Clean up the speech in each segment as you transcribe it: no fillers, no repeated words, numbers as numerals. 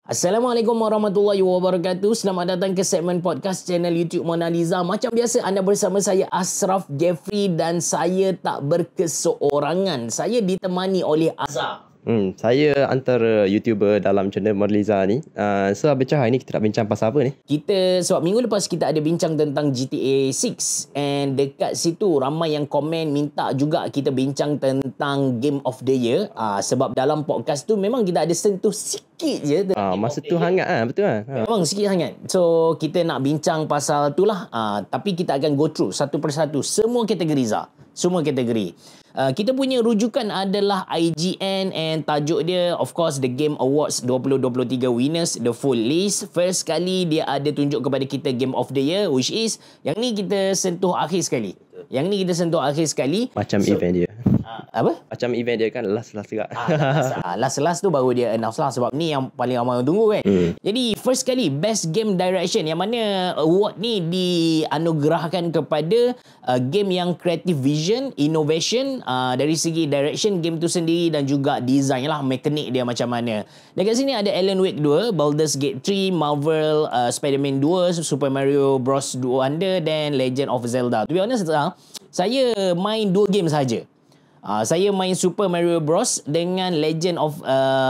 Assalamualaikum warahmatullahi wabarakatuh. Selamat datang ke segmen podcast channel YouTube Mona Lisa. Macam biasa, anda bersama saya Ashraf Jeffrey dan saya tak berkeseorangan. Saya ditemani oleh Azhar. Saya antara YouTuber dalam channel Mona Lisa ni. So, Abang hari ni kita nak bincang pasal apa ni? Sebab minggu lepas kita ada bincang tentang GTA 6. And dekat situ ramai yang komen minta juga kita bincang tentang Game of the Year. Sebab dalam podcast tu memang kita ada sentuh sikit je. Masa tu hangat betul kan? Memang sikit sangat. So, kita nak bincang pasal tu lah. Tapi kita akan go through satu persatu semua kategori Zah. Semua kategori. Kita punya rujukan adalah IGN and tajuk dia of course The Game Awards 2023 winners, the full list. First kali dia ada tunjuk kepada kita Game of the Year, which is yang ni kita sentuh akhir sekali. Macam event dia. Apa? Macam event dia kan last juga. Last tu baru dia announce lah. Sebab ni yang paling ramai orang tunggu kan. Jadi first kali Best Game Direction, yang mana award ni dianugerahkan kepada game yang creative vision, innovation dari segi direction game tu sendiri dan juga design lah, mekanik dia macam mana. Dekat sini ada Alan Wake 2, Baldur's Gate 3, Marvel, Spider-Man 2, Super Mario Bros. Wonder dan Legend of Zelda. To be honest, saya main 2 game saja. Saya main Super Mario Bros dengan Legend of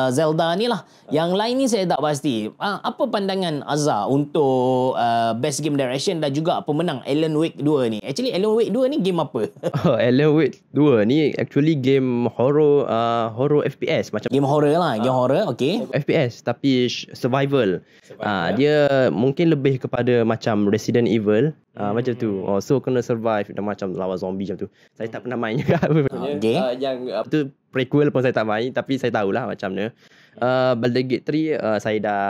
Zelda ni lah. Yang lain ni saya tak pasti. Apa pandangan Azhar untuk Best Game Direction dan juga pemenang Alan Wake 2 ni? Actually Alan Wake 2 ni game apa? Alan Wake 2 ni actually game horror FPS macam game horror lah, game horror, okey. FPS tapi survival. Dia mungkin lebih kepada macam Resident Evil. Macam tu. So kena survive dan macam lawan zombie macam tu. Saya tak pernah main juga. Okay. Yang tu prequel pun saya tak main, tapi saya tahulah macam mana. Baldur's Gate 3 saya dah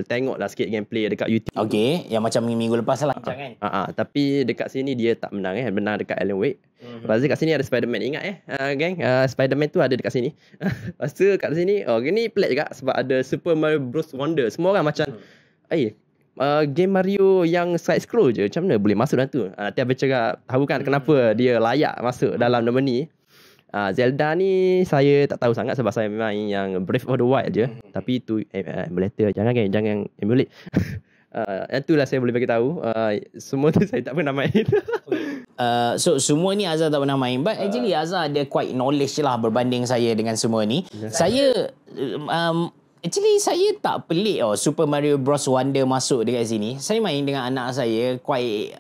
tengok lah sikit gameplay dekat YouTube. Okey, yang macam minggu lepas lah kan. Tapi dekat sini dia tak menang menang dekat Alan Wake. Lepas tu kat sini ada Spider-Man, ingat geng, Spider-Man tu ada dekat sini. Lepas tu kat sini ni pelik juga sebab ada Super Mario Bros Wonder. Semua orang macam game Mario yang side scroll je, macam mana boleh masuk dalam tu? Nanti Abang cakap tahu kan kenapa dia layak masuk dalam nama ni. Zelda ni saya tak tahu sangat sebab saya main yang Breath of the Wild je. Tapi tu emulator, jangan emulate. Yang tu lah saya boleh bagi tahu. Semua tu saya tak pernah main. So semua ni Azhar tak pernah main. But actually Azhar ada quite knowledge lah berbanding saya dengan semua ni. Actually saya tak pelik Super Mario Bros Wonder masuk dekat sini. Saya main dengan anak saya quite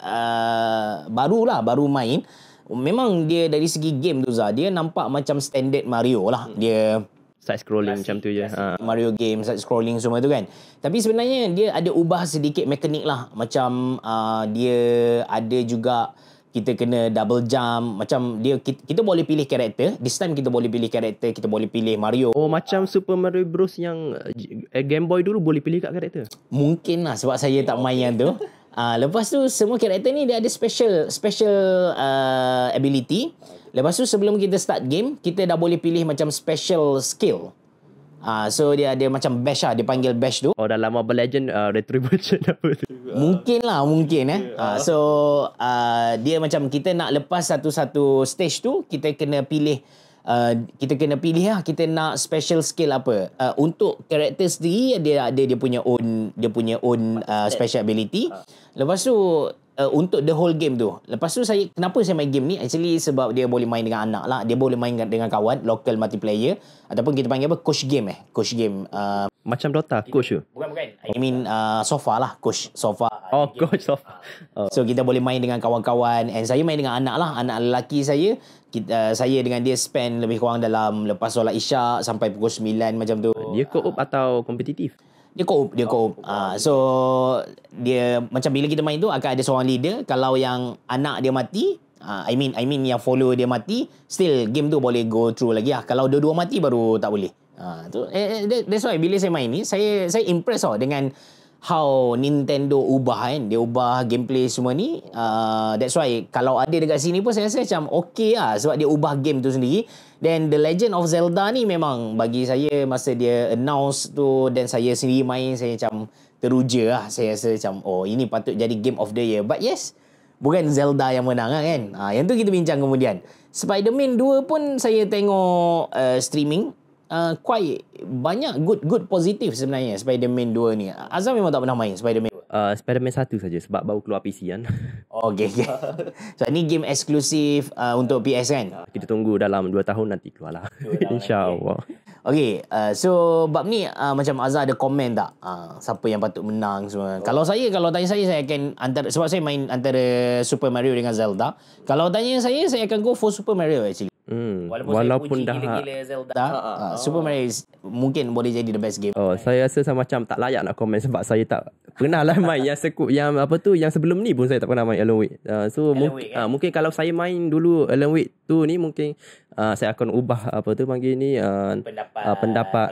baru main. Memang dia dari segi game tu Zah, dia nampak macam standard Mario lah. Dia side scrolling macam tu je. Mario game side scrolling semua tu kan. Tapi sebenarnya dia ada ubah sedikit mekanik lah. Macam dia ada juga kita kena double jump. Macam kita boleh pilih karakter. This time kita boleh pilih karakter. Kita boleh pilih Mario. Macam Super Mario Bros yang Game Boy dulu boleh pilih kat karakter. Mungkin lah sebab saya tak main yang tu. Lepas tu semua karakter ni dia ada special ability. Lepas tu sebelum kita start game, kita dah boleh pilih macam special skill. So dia ada macam bash lah. Dia panggil bash tu. Dalam Mobile Legend Retribution apa tu? Mungkin. So dia macam kita nak lepas satu stage tu, kita kena pilih kita nak special skill apa. Untuk karakter sendiri dia punya own special ability. Lepas tu untuk the whole game tu. Lepas tu kenapa saya main game ni? Actually sebab dia boleh main dengan anak lah. Dia boleh main dengan kawan, local multiplayer. Ataupun kita panggil apa? Coach game. Coach game. Macam Dota, coach tu? Bukan. I mean sofa lah. Coach sofa. Coach sofa. So kita boleh main dengan kawan-kawan. And saya main dengan anak lah. Anak lelaki saya. Saya dengan dia spend lebih kurang dalam lepas solat isyak sampai pukul 9 macam tu. Dia co-op atau kompetitif? Dia co-op. So dia macam bila kita main tu akan ada seorang leader. Kalau yang anak dia mati, I mean yang follow dia mati, still game tu boleh go through lagi lah. Kalau dua-dua mati baru tak boleh. That's why bila saya main ni, saya impress dengan how Nintendo ubah kan. Dia ubah gameplay semua ni. That's why kalau ada dekat sini pun saya rasa macam okay lah. Sebab dia ubah game tu sendiri. Then The Legend of Zelda ni memang bagi saya masa dia announce tu dan saya sendiri main, saya macam teruja lah. Saya rasa macam ini patut jadi Game of the Year. But yes, bukan Zelda yang menang kan. Yang tu kita bincang kemudian. Spider-Man 2 pun saya tengok streaming. quite banyak good positif sebenarnya Spider-Man 2 ni. Azam memang tak pernah main Spider-Man. Spider-Man 1 saja sebab baru keluar PC kan. Oh, okay. So ni game eksklusif untuk PS kan? Kita tunggu dalam 2 tahun nanti keluar lah. InsyaAllah. Okay, so bab ni macam Azhar ada komen tak? Siapa yang patut menang semua? Kalau tanya saya akan sebab saya main antara Super Mario dengan Zelda. Kalau tanya saya akan go for Super Mario actually. Walaupun dah gila-gila Zelda, Super Mario mungkin boleh jadi the best game. Saya rasa macam tak layak nak komen sebab saya tak pernah lah main yang yang sebelum ni pun saya tak pernah main Alan Wake. Mungkin kalau saya main dulu Alan Wake tu ni mungkin saya akan ubah pendapat.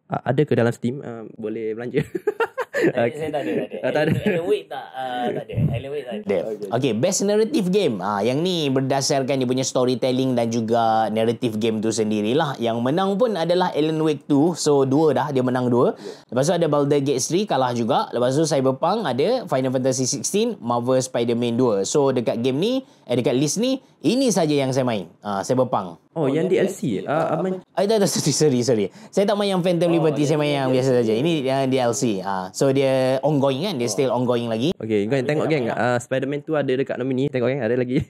Ada ke dalam Steam? Boleh belanja. Saya tak ada. Alan Wake tak ada. Okay, best narrative game. Yang ni berdasarkan dia punya storytelling dan juga narrative game tu sendirilah. Yang menang pun adalah Alan Wake 2. So 2 dah, dia menang 2. Lepas tu ada Baldur's Gate 3 kalah juga. Lepas tu Cyberpunk ada, Final Fantasy 16, Marvel Spider-Man 2. So dekat game ni, dekat list ni, ini saja yang saya main. Cyberpunk. Yang DLC. Sorry. Saya tak main yang Phantom Liberty, saya main yang biasa saja. Ini yang DLC. So dia ongoing kan, dia still ongoing lagi. Okay, tengok geng. Spider-Man tu ada dekat nomini. Tengok geng, ada lagi.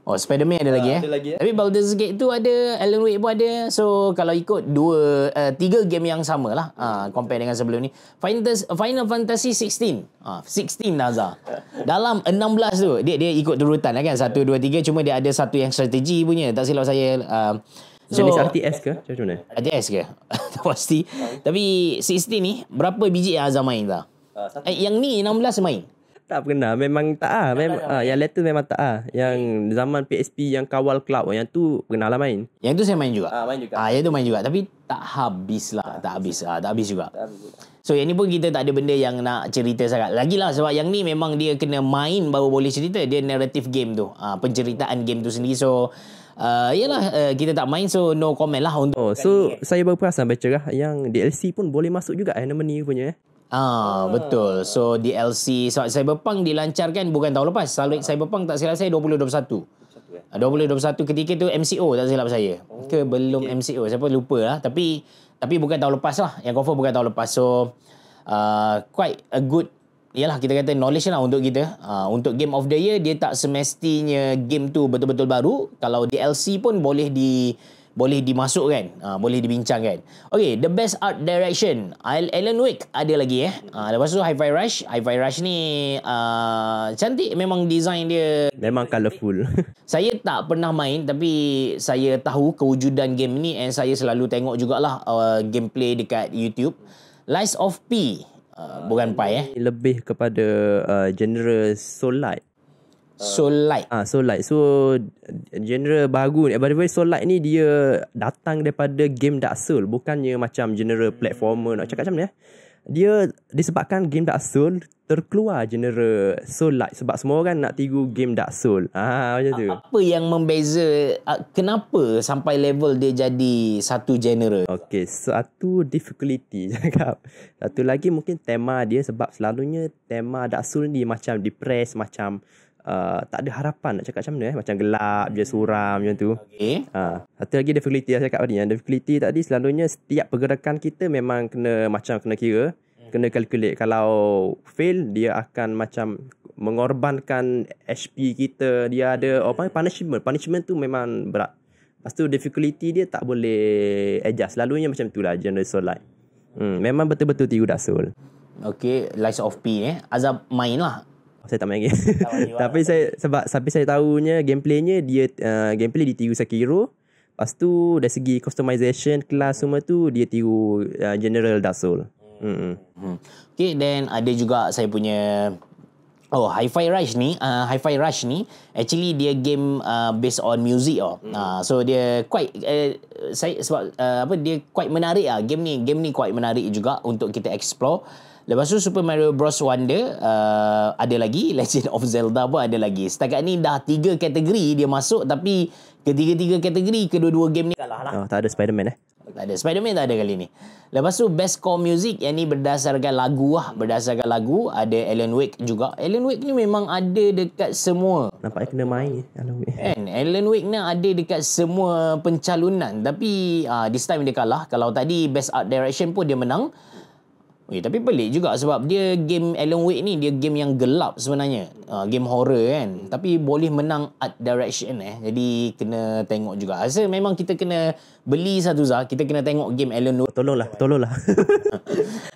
Oh, Spider-Man ada lagi Ada lagi. Tapi Baldur's Gate tu ada, Alan Wake pun ada. So kalau ikut 3 game yang sama lah, compare dengan sebelum ni. Final Fantasy 16. 16 Nazar. Dalam 16 tu dia ikut turutan lah kan, 1 2 3, cuma dia ada satu yang strategi punya, tak silap saya. Jenis RTS ke? Macam mana? RTS ke? Tak pasti. Tapi 16 ni berapa biji yang Azam main tak? Yang ni 16 main. Tak pernah, memang tak yang later memang tak Yang zaman PSP yang kawal cloud, yang tu pernah lah main. Yang tu saya main juga. Yang tu main juga, tapi tak habis lah. Tak habis juga. So yang ni pun kita tak ada benda yang nak cerita sangat lagi lah, sebab yang ni memang dia kena main baru boleh cerita. Dia narrative game tu, penceritaan game tu sendiri. So kita tak main, so no comment lah untuk saya baru perasan baca lah yang DLC pun boleh masuk juga nominee punya. Betul. So DLC Cyberpunk dilancarkan bukan tahun lepas. Cyberpunk tak silap saya 2021. 2021 ketika tu MCO tak silap saya. Ke belum MCO, saya pun lupa lah. Tapi bukan tahun lepas lah. Yang confirm bukan tahun lepas. So quite a good, yalah, kita kata knowledge lah untuk kita. Untuk Game of the Year, dia tak semestinya game tu betul-betul baru. Kalau DLC pun boleh dimasukkan, boleh dibincangkan. Okay, the best art direction, Alan Wake ada lagi lepas tu Hi-Fi Rush. Hi-Fi Rush ni cantik memang, design dia memang colourful. Saya tak pernah main, tapi saya tahu kewujudan game ni, and saya selalu tengok jugalah gameplay dekat YouTube. Lies of P, bukan Pi lebih kepada genre Soul Light. Soul Light. So genre baru ni. By the way, Soul Light ni dia datang daripada game Dark Soul, bukannya macam genre platformer. Nak cakap macam ni dia disebabkan game Dark Soul terkeluar genre Soul Light sebab semua orang nak tiru game Dark Soul. Macam tu. Apa yang membeza, kenapa sampai level dia jadi satu genre? Okay, satu difficulty cakap. Satu lagi mungkin tema dia, sebab selalunya tema Dark Soul ni macam depressed, macam tak ada harapan, nak cakap macam mana macam gelap je, suram macam tu. Satu lagi difficulty saya cakap tadi. Yang difficulty tadi selalunya setiap pergerakan kita memang kena kira, kena calculate. Kalau fail, dia akan macam mengorbankan HP kita. Dia ada punishment tu memang berat. Lepas tu difficulty dia tak boleh adjust. Selalunya macam tu lah genre Soul Light. Memang betul-betul tiru Dark Soul. Okay, Lies of P Azab main lah. Saya tak main lagi. Tapi saya tahunya gameplaynya dia gameplay ditiru Sekiro. Lepas tu dari segi customization, kelas semua tu dia tiru general Dark Soul. Okay, then ada juga saya punya Hi-Fi Rush ni actually dia game based on music so dia quite dia quite menarik game ni quite menarik juga untuk kita explore. Lepas tu Super Mario Bros Wonder ada lagi, Legend of Zelda pun ada lagi. Setakat ni dah 3 kategori dia masuk, tapi ketiga-tiga kategori kedua-dua game ni kalah lah. Tak ada Spider-Man Tak ada. Spider-Man tak ada kali ni. Lepas tu best score music yang ni berdasarkan lagu lah. Berdasarkan lagu ada Alan Wake juga. Alan Wake ni memang ada dekat semua. Nampaknya kena main Alan Wake. Kan? Alan Wake ni ada dekat semua pencalonan. Tapi this time dia kalah. Kalau tadi best art direction pun dia menang. Tapi pelik juga sebab dia game Alan Wake ni dia game yang gelap sebenarnya. Game horror kan. Tapi boleh menang art direction Jadi kena tengok juga. Rasa memang kita kena beli satu Zah. Kita kena tengok game Alan Wake. Tolonglah.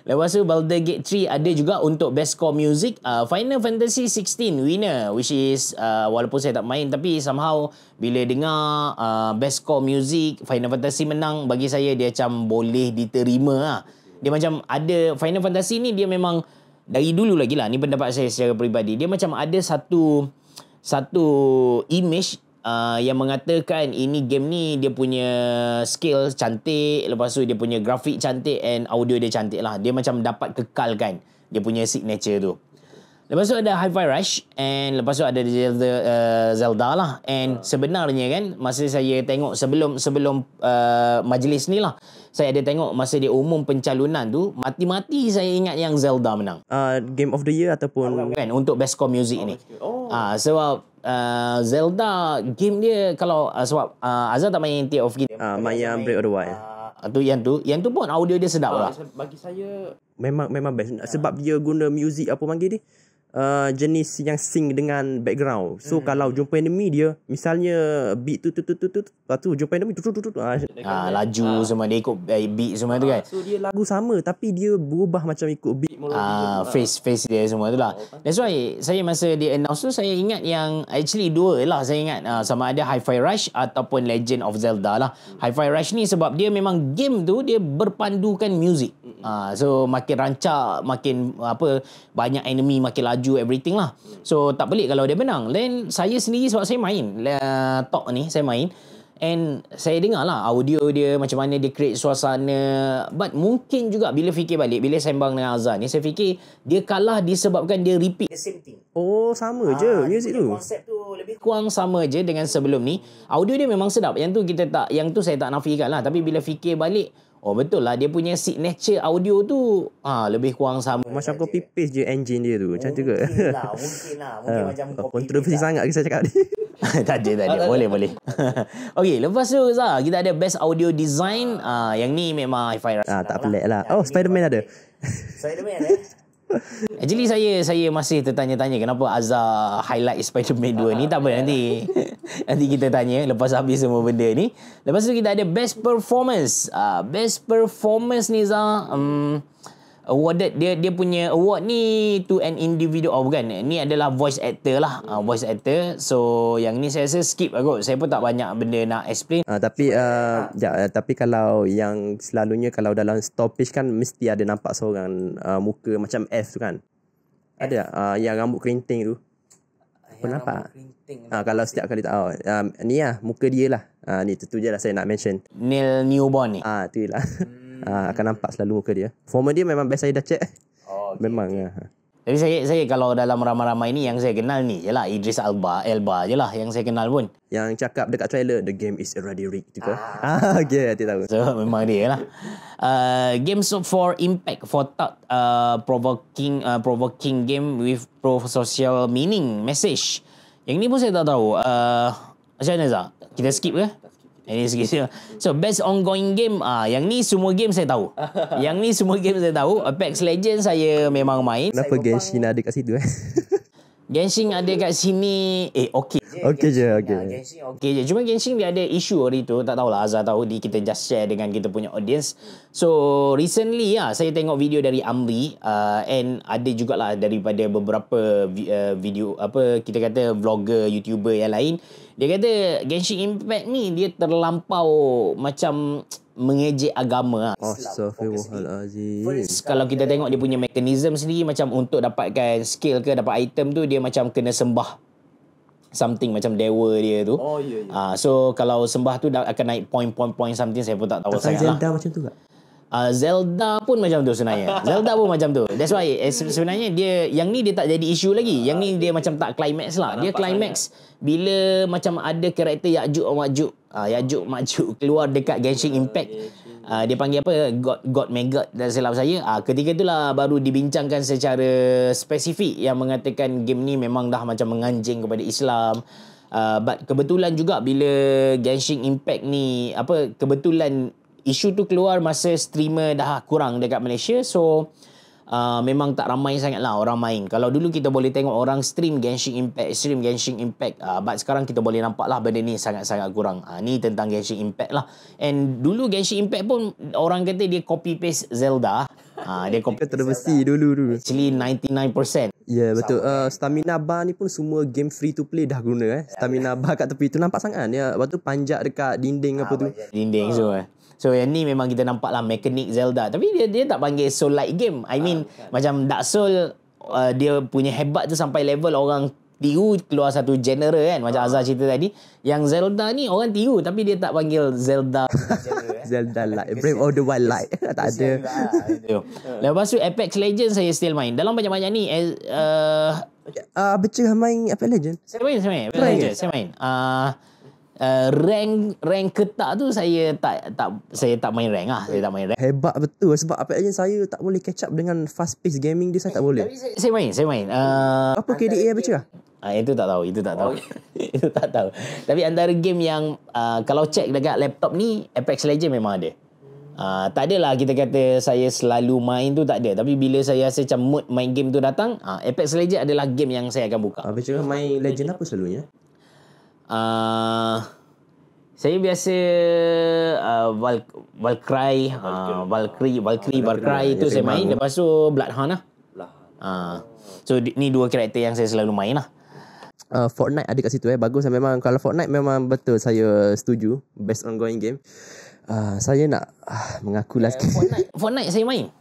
Lepas tu Baldur's Gate 3 ada juga untuk best score music. Final Fantasy 16 winner, which is walaupun saya tak main tapi somehow bila dengar best score music Final Fantasy menang, bagi saya dia macam boleh diterima lah. Dia macam ada Final Fantasy ni dia memang dari dulu lagi lah, ni pendapat saya secara peribadi, dia macam ada satu image yang mengatakan ini game ni dia punya skill cantik, lepas tu dia punya grafik cantik and audio dia cantik lah. Dia macam dapat kekalkan dia punya signature tu. Lepas tu ada Hi-Fi Rush and lepas tu ada Zelda lah. And sebenarnya kan masa saya tengok sebelum majlis ni lah, saya ada tengok masa dia umum pencalonan tu, mati-mati saya ingat yang Zelda menang. Game of the Year ataupun kan untuk best score music ni. Sebab Zelda game dia kalau sebab Azhar tak main Tears of Kingdom. main yang Breath of the Wild. Yang tu pun audio dia sedap lah. Bagi saya memang best sebab dia guna music apa panggil dia, jenis yang sync dengan background. So kalau jumpa enemy dia misalnya beat tu lepas tu jumpa enemy laju semua dia ikut beat semua tu kan. So dia lagu sama tapi dia berubah macam ikut beat face dia semua tu lah. That's why saya masa dia announce tu saya ingat yang actually dua lah saya ingat, sama ada Hi-Fi Rush ataupun Legend of Zelda lah. Hi-Fi Rush ni sebab dia memang game tu dia berpandukan music. So makin rancak, makin banyak enemy, makin laju everything lah. So tak pelik kalau dia menang. Then saya sendiri sebab saya main talk ni, saya main and saya dengar lah audio dia macam mana dia create suasana. But mungkin juga bila fikir balik, bila sembang dengan Azhar ni, saya fikir dia kalah disebabkan dia repeat the same thing. Sama je music tu. Konsep tu lebih kurang sama je dengan sebelum ni. Audio dia memang sedap. Yang tu saya tak nafikan lah. Tapi bila fikir balik, betul lah dia punya signature audio tu lebih kurang sama. Macam copy paste je engine dia tu. Macam tu ke? Mungkin macam copy kontroversi sangat ke saya cakap ni. Tak ada. Boleh. Okey, lepas tu Zah, kita ada best audio design. Yang ni memang Hi-Fi Rush. Tak pelik lah. Spider-Man ada. Spider-Man Actually saya masih tertanya-tanya kenapa Azhar highlight Spider-Man 2 ni. Tak apa, nanti kita tanya lepas habis semua benda ni. Lepas tu kita ada best performance. Best performance ni Zah, awarded dia punya award ni to an individual. Bukan, ni adalah voice actor lah. Voice actor. So yang ni saya rasa skip lah kot. Saya pun tak banyak benda nak explain. Tapi kalau yang selalunya kalau dalam stoppage kan mesti ada nampak seorang muka macam F tu kan. Ada yang rambut kerinting tu. Pernah nampak? Kalau setiap kali ni lah muka dia lah. Ni tu je lah saya nak mention. Neil Newborn ni. Tu lah. Akan nampak selalu muka dia. Former dia memang best, saya dah check. Memang Tapi saya kalau dalam ramai-ramai ni yang saya kenal ni jelah Idris Elba je lah yang saya kenal pun. Yang cakap dekat trailer the game is already rigged tu ke? Okay, saya tahu. So memang dia lah. Games for impact, for thought provoking game with pro-social meaning message. Yang ni pun saya tak tahu. Macam mana Zah? Kita skip ke? Ini sikit. So best ongoing game, yang ni semua game saya tahu. Apex Legends saya memang main. Kenapa Genshin ada kat situ Genshin ada kat sini. Okey je. Genshin okey je. Cuma Genshin dia ada isu hari tu. Tak tahulah Azhar tahu. Kita just share dengan kita punya audience. So recently saya tengok video dari Amri and ada jugalah daripada beberapa video kita kata vlogger, YouTuber yang lain. Dia kata Genshin Impact ni dia terlampau macam mengejek agama. Astaghfirullahalazim. Kalau kita tengok dia punya mekanisme sendiri, macam untuk dapatkan skill ke dapat item tu dia macam kena sembah something macam dewa dia tu. So kalau sembah tu akan naik point something, saya pun tak tahu sangat lah. Zelda macam tu tak? Zelda pun macam tu sebenarnya. That's why sebenarnya dia yang ni dia tak jadi isu lagi. Yang ni dia macam tak climax lah. Dia climax bila macam ada karakter Ya'juj Ma'juj keluar dekat Genshin Impact. dia panggil apa, God Maggot dan silap saya. Ketika itulah baru dibincangkan secara spesifik yang mengatakan game ni memang dah macam menganjing kepada Islam. But kebetulan juga bila Genshin Impact ni kebetulan isu tu keluar masa streamer dah kurang dekat Malaysia, so memang tak ramai sangat lah orang main. Kalau dulu kita boleh tengok orang stream Genshin Impact, but sekarang kita boleh nampak lah benda ni sangat-sangat kurang. Ni tentang Genshin Impact lah. And dulu Genshin Impact pun orang kata dia copy paste Zelda. Dia copy Kontroversi dulu. Actually 99%. Ya, betul. Stamina bar ni pun semua game free to play dah guna Stamina bar kat tepi tu nampak sangat dia. Lepas tu panjat dekat dinding apa tu. Dinding semua. So yang ni memang kita nampak lah mekanik Zelda. Tapi dia tak panggil soul like game. I mean macam Dark Soul, dia punya hebat tu sampai level orang tiru keluar satu genre kan. Macam Azhar cerita tadi. Yang Zelda ni orang tiru tapi dia tak panggil Zelda Zelda Light, Breath of the Wild Light. Tak ada. Lepas tu Apex Legends saya still main. Dalam banyak-banyak ni Beca main Apex Legends? Saya main. Rank ketak tu saya tak main rank lah. Saya tak main rank. Hebat betul sebab Apex Legends saya tak boleh catch up dengan fast pace gaming dia, saya tak boleh. Tapi saya main. Apa KDA Beca? Itu tak tahu. Itu tak tahu. Tapi antara game yang kalau check dekat laptop ni, Apex Legends memang ada. Tak adalah kita kata saya selalu main tu, tak ada. Tapi bila saya rasa macam mood main game tu datang, Apex Legends adalah game yang saya akan buka. Beca main Legend apa selalunya? Saya biasa Valkyrie itu saya main. Lepas tu Bloodhound lah. So ni dua karakter yang saya selalu main lah. Fortnite ada kat situ bagus lah memang. Kalau Fortnite memang betul saya setuju, best ongoing game. Saya nak mengakulah Fortnite saya main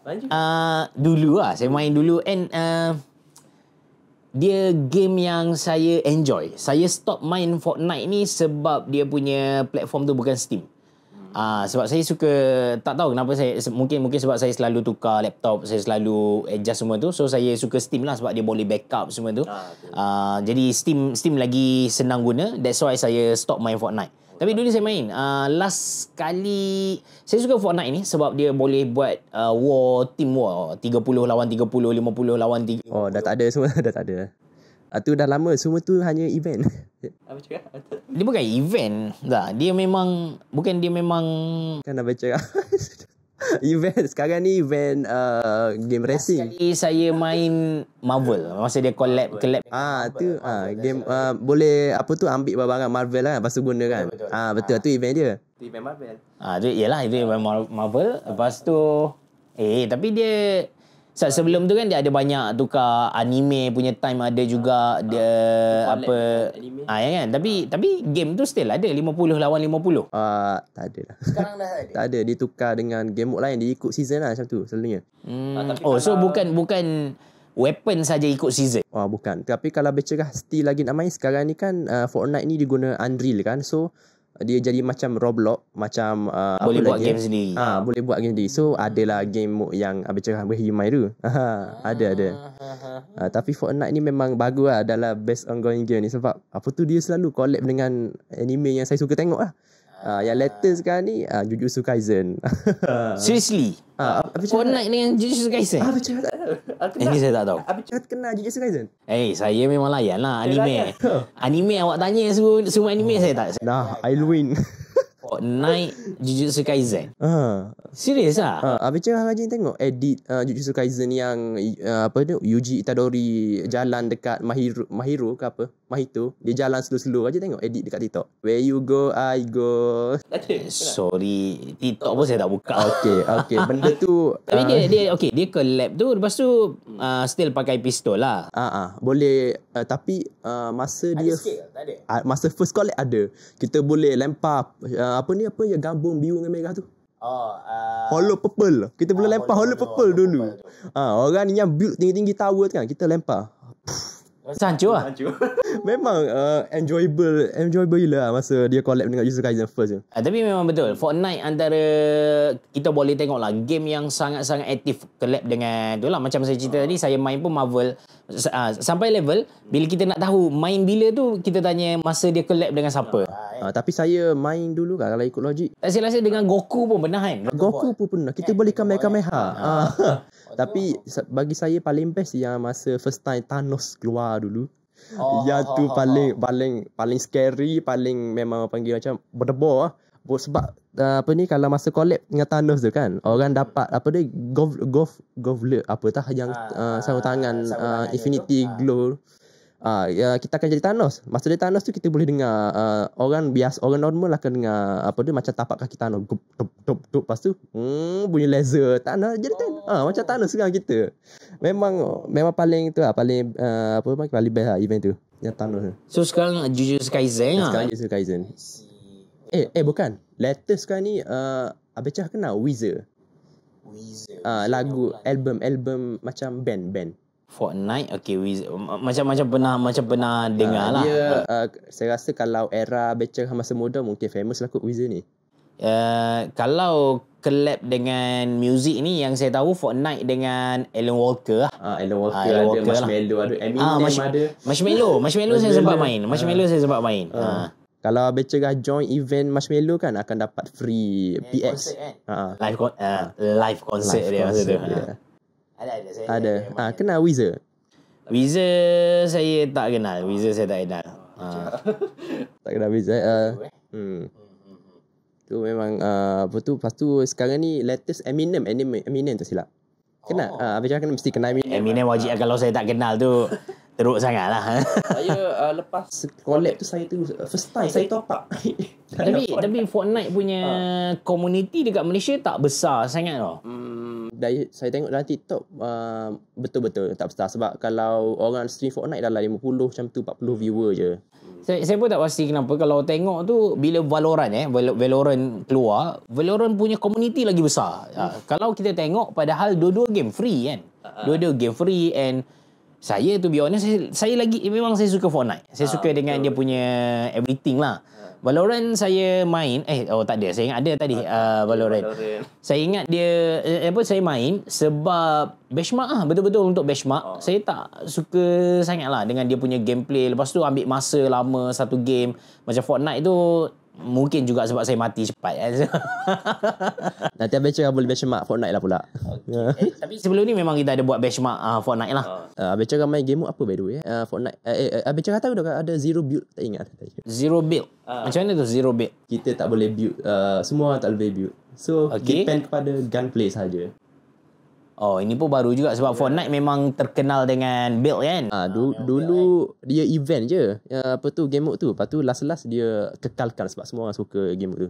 dulu lah. Saya main dulu. And dia game yang saya enjoy. Saya stop main Fortnite ni sebab dia punya platform tu bukan Steam. Sebab saya suka, tak tahu kenapa saya, mungkin sebab saya selalu tukar laptop, saya selalu adjust semua tu. So saya suka Steam lah sebab dia boleh backup semua tu. Jadi Steam lagi senang guna. That's why saya stop main Fortnite. Tapi dulu saya main. Last kali saya suka Fortnite ni sebab dia boleh buat team war 30 lawan 30, 50 lawan 30. Oh, dah tak ada semua. Dah tak ada. Tu dah lama. Semua tu hanya event. Apa cakap? Dia bukan event. Tak. Dia memang Kan dah baca. Event sekarang ni event game racing. Sekali saya main Marvel masa dia collab. Tu game boleh apa tu ambil barang Marvel lah lepas tu guna kan. Betul tu event dia. Tu event Marvel. Tu ialah itu event Marvel. Lepas tu tapi dia sebelum tu kan dia ada banyak tukar anime punya time, ada juga dia apa ya kan. Tapi game tu still ada 50 lawan 50. Tak ada lah. Sekarang dah ada. Tak ada, ditukar dengan game mode lain, dia ikut season lah macam tu selalunya. So bukan weapon saja ikut season. Bukan. Tapi kalau baca kah still lagi nak main sekarang ni kan, Fortnite ni dia guna Unreal kan. So dia jadi macam Roblox, macam boleh buat game sendiri. Boleh buat game sendiri. So adalah game mode yang baca boleh main tu. Ada. Tapi Fortnite ni memang bagus lah dalam best ongoing game ni sebab apa tu dia selalu collab dengan anime yang saya suka tengok lah. Yang latest sekarang ni Jujutsu Kaisen. Seriously? Fortnite dengan Jujutsu Kaisen? Ini saya tak tahu. Apa kenal Jujutsu Kaisen? Saya memang layan lah anime. Anime awak tanya semua anime saya tak. I'll win. Fortnite Jujutsu Kaisen. Serius lah? Habis rajin tengok edit Jujutsu Kaisen yang apa tu, Yuji Itadori jalan dekat Mahiro ke apa, Mahito, dia jalan slow-slow aja, tengok edit dekat TikTok. Where you go I go. Sorry, TikTok pun saya tak buka. Okay. Benda tu tapi dia collab tu, lepas tu still pakai pistol lah. Boleh tapi masa ada dia skill, tak ada. Masa first collab ada. Kita boleh lempar apa yang gabung biru dengan merah tu. Hollow purple. Kita boleh lempar hollow purple dulu. Orang ni yang build tinggi-tinggi tower tu kan, kita lempar. Hancur lah. Memang enjoyable lah masa dia collab dengan Jujutsu Kaisen first tu. Tapi memang betul, Fortnite antara kita boleh tengok lah game yang sangat-sangat aktif collab dengan tu lah. Macam saya cerita tadi, saya main pun Marvel sampai level bila kita nak tahu main bila tu, kita tanya masa dia collab dengan siapa. Tapi saya main dulu kan kalau ikut logik. Tak silap saya dengan Goku pun pernah kan? Goku pun pernah. Kita boleh Kamehameha. Tapi bagi saya paling best yang masa first time Thanos keluar dulu. Yang tu paling scary, paling memang panggil macam berdebar lah. Sebab kalau masa collab dengan Thanos tu kan, orang dapat goblet apa tah yang sarung tangan Infinity Glow. Kita akan jadi Thanos. Masa dia Thanos tu kita boleh dengar orang biasa, orang normal lah akan dengar macam tapak kaki Thanos. Gup, dup, dup, dup. Lepas tu bunyi laser Thanos jadi kan. Macam Thanos sekarang kita. Memang paling tu lah, paling best lah event tu. Yang Thanos tu. So sekarang Jujutsu Kaisen lah. Sekarang Jujutsu Kaisen. Bukan. Latest sekarang ni Abecah kenal Weezer. Lagu album macam band. Fortnite, okay, macam pernah dengar lah. Dia saya rasa kalau era Abecah masa muda mungkin famous lah kot Weezer ni. Kalau collab dengan muzik ni yang saya tahu Fortnite dengan Alan Walker lah. Alan Walker ada, Marshmello ada, Eminem ada. Marshmello saya sempat main. Kalau Abecah join event Marshmello kan akan dapat free PX. Live concert dia masa tu. Ada. Kenal Weezer? Weezer saya tak kenal. Tak kenal Weezer. Tu memang lepas tu sekarang ni latest Eminem tak silap. Kenal? Abecah kan mesti kenal Eminem. Eminem wajib kalau saya tak kenal tu teruk sangat lah. Saya lepas collab tu saya tu first time saya top up. Tapi Fortnite punya community dekat Malaysia tak besar sangat tau. Saya tengok dalam TikTok betul-betul tak besar. Sebab kalau orang stream Fortnite dalam 50 macam tu 40 viewer je. Saya pun tak pasti kenapa. Kalau tengok tu bila Valorant keluar, Valorant punya community lagi besar. Kalau kita tengok padahal dua-dua game free kan. Dua-dua game free and saya to be honest saya memang saya suka Fortnite. Saya suka dengan dia punya everything lah. Valorant saya main tak ada. Saya ingat ada tadi Valorant. Saya ingat dia saya main sebab benchmark lah, betul-betul untuk benchmark. Saya tak suka sangat lah dengan dia punya gameplay. Lepas tu ambil masa lama satu game. Macam Fortnite tu mungkin juga sebab saya mati cepat. Nanti Abecah boleh benchmark Fortnite lah pula. Tapi sebelum ni memang kita ada buat benchmark Fortnite lah. Abecah main game apa by the way? Fortnite. Abecah tahu dah ada zero build, tak ingat. Zero build. Macam mana tu zero build? Kita tak boleh build. Semua tak boleh build. So depend kepada gunplay saja. Ini pun baru juga sebab Fortnite memang terkenal dengan build kan. Dulu dia event je. Game mode tu. Lepas tu last dia kekalkan sebab semua orang suka game mode tu.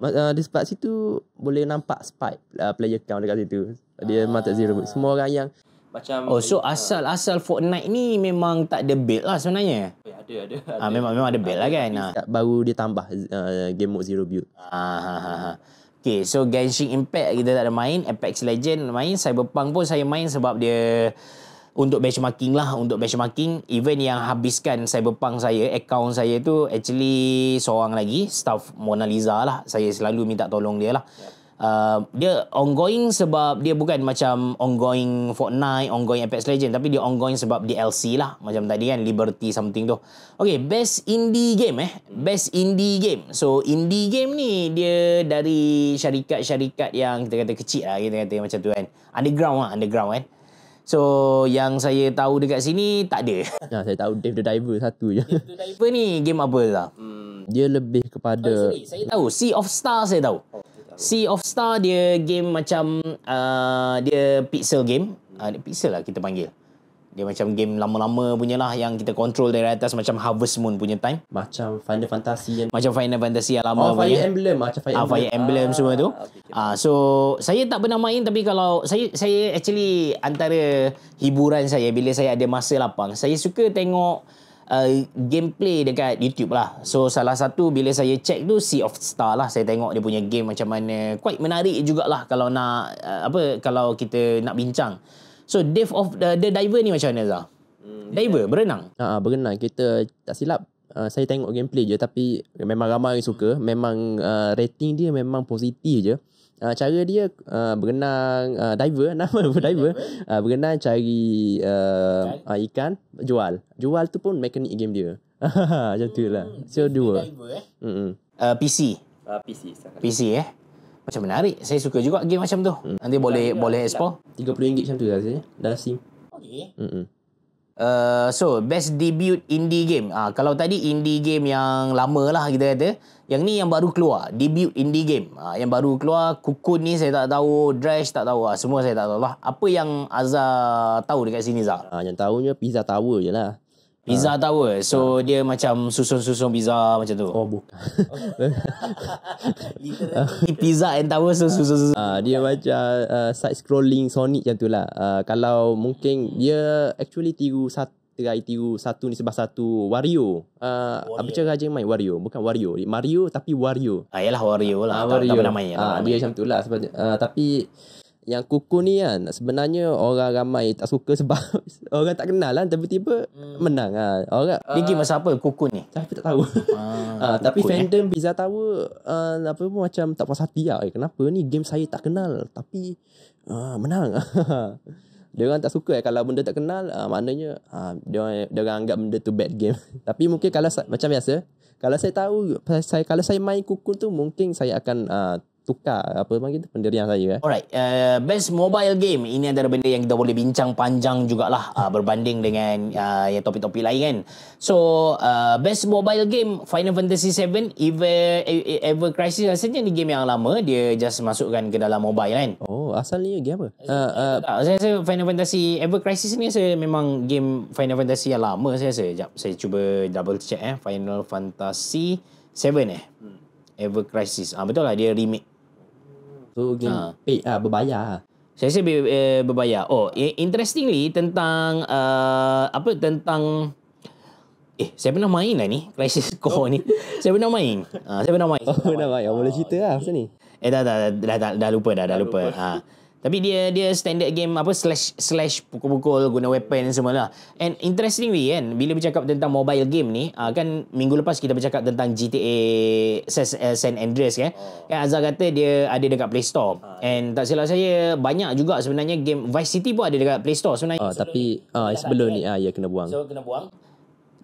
Di sebab situ boleh nampak spike player count dekat situ. Dia memang tak zero. Semua orang yang macam so asal Fortnite ni memang tak ada build lah sebenarnya. Ada. Memang ada build lah kan. Baru dia tambah game mode zero build. Okay, so Genshin Impact kita tak ada main. Apex Legend main. Cyberpunk pun saya main sebab dia untuk benchmarking lah. Untuk benchmarking, event yang habiskan Cyberpunk saya, account saya tu actually seorang lagi, staff Mona Lisa lah. Saya selalu minta tolong dia lah. Dia ongoing sebab dia bukan macam ongoing Fortnite, ongoing Apex Legend, tapi dia ongoing sebab DLC lah. Macam tadi kan, Liberty something tu. Okay, best indie game Best indie game. So, indie game ni dia dari syarikat-syarikat yang kita kata kecil lah, kita kata macam tu kan. Underground kan. So, yang saya tahu dekat sini tak ada. Saya tahu Dave the Diver satu je. Dave the Diver ni game apa lah? Dia lebih kepada saya tahu Sea of Stars saya tahu. Sea of Star dia game macam dia pixel game. Dia pixel lah kita panggil. Dia macam game lama-lama punya lah yang kita control dari atas macam Harvest Moon punya time. Macam Final Fantasy yang lama punya. Fire Emblem macam Fire Emblem semua tu. So saya tak pernah main tapi kalau saya actually antara hiburan saya bila saya ada masa lapang, saya suka tengok gameplay dekat YouTube lah. So salah satu bila saya check tu Sea of Star lah. Saya tengok dia punya game macam mana. Quite menarik jugalah kalau nak kalau kita nak bincang. So Dave of the Diver ni macam mana Zah? Diver berenang. Berenang. Kita tak silap saya tengok gameplay je tapi memang ramai yang suka. Memang rating dia memang positif je. Cara dia berenang, diver, nama pun diver, berenang cari ikan, jual tu pun mekanik game dia. Macam tu lah. So dua. PC. PC sekarang. PC macam menarik. Saya suka juga game macam tu. Nanti boleh explore. RM30 macam tu lah rasanya. Dalam Steam. Okay. So best debut indie game. Kalau tadi indie game yang lama lah kita kata, yang ni yang baru keluar, debut indie game. Yang baru keluar, Cocoon ni saya tak tahu, Drash tak tahu, semua saya tak tahu lah. Apa yang Azhar tahu dekat sini, Zah? Yang tahunya Pizza Tower je lah. Pizza Tower. So dia macam susun-susun pizza macam tu. Oh bukan. Pizza and Tower susun-susun. Dia macam side scrolling Sonic macam tu lah. Kalau mungkin dia actually tiru satu ni sebab satu Wario. Apa cara Raja main Wario? Bukan Wario. Mario tapi Wario. Yalah Wario lah. Wario. Tak pernah main. Dia macam tu lah. Tapi yang Cocoon ni kan sebenarnya orang ramai tak suka sebab orang tak kenal lah, tiba-tiba menang orang. Dia game pasal apa Cocoon ni? Saya tak tahu. Tapi fandom Pizza Tower apa pun macam tak puas hati lah. Kenapa ni game saya tak kenal tapi menang. Dia orang tak suka kalau benda tak kenal, maknanya dia orang anggap benda tu bad game. Tapi mungkin kalau macam biasa, kalau saya tahu kalau saya main Cocoon tu mungkin saya akan tukar apa panggil tu pendirian saya. Alright, best mobile game, ini antara benda yang kita boleh bincang panjang jugalah berbanding dengan yang topik-topik lain kan. So best mobile game Final Fantasy 7 Ever Crisis, rasanya ni game yang lama, dia just masukkan ke dalam mobile kan. Oh, asalnya game apa? Saya rasa Final Fantasy Ever Crisis ni saya memang game Final Fantasy yang lama saya rasa. Sekejap, saya cuba double check Final Fantasy 7 Ever Crisis. Betul lah, dia remake. So game berbayar. Saya rasa berbayar. Oh, interestingly tentang tentang saya pernah main lah ni Crisis Core ni. Saya pernah main. Saya pernah main. Oh, pernah main. Boleh cerita lah pasal ni. Dah lupa. Tapi dia standard game slash pukul-pukul guna weapon semua lah. And interestingly kan, bila bercakap tentang mobile game ni, kan minggu lepas kita bercakap tentang GTA San Andreas kan. Kan Azhar kata dia ada dekat Play Store. And tak silap saya, banyak juga sebenarnya game Vice City pun ada dekat Play Store sebenarnya. Tapi sebelum ni ya kena buang. So kena buang.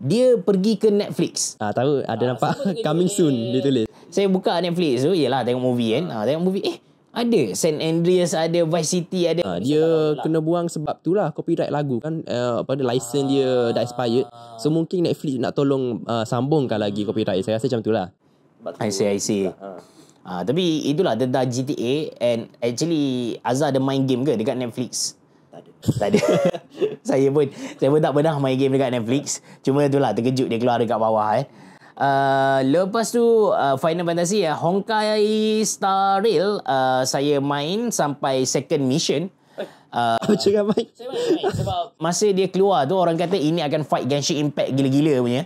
Dia pergi ke Netflix. Tahu ada nampak coming soon dia tulis. Saya buka Netflix tu, yelah tengok movie kan. Tengok movie, ada San Andreas, ada Vice City, ada. Dia kena buang sebab tu lah copyright lagu kan, license dia dah expired. So mungkin Netflix nak tolong sambungkan lagi copyright. Saya rasa macam tu lah. I see. Tapi itulah tentang GTA. And actually Azhar ada main game ke dekat Netflix? Tak ada. Saya pun tak pernah main game dekat Netflix. Cuma itulah terkejut dia keluar dekat bawah Lepas tu Final Fantasy Honkai Star Rail, saya main sampai second mission. Saya main sebab masa dia keluar tu orang kata ini akan fight Genshin Impact gila-gila punya.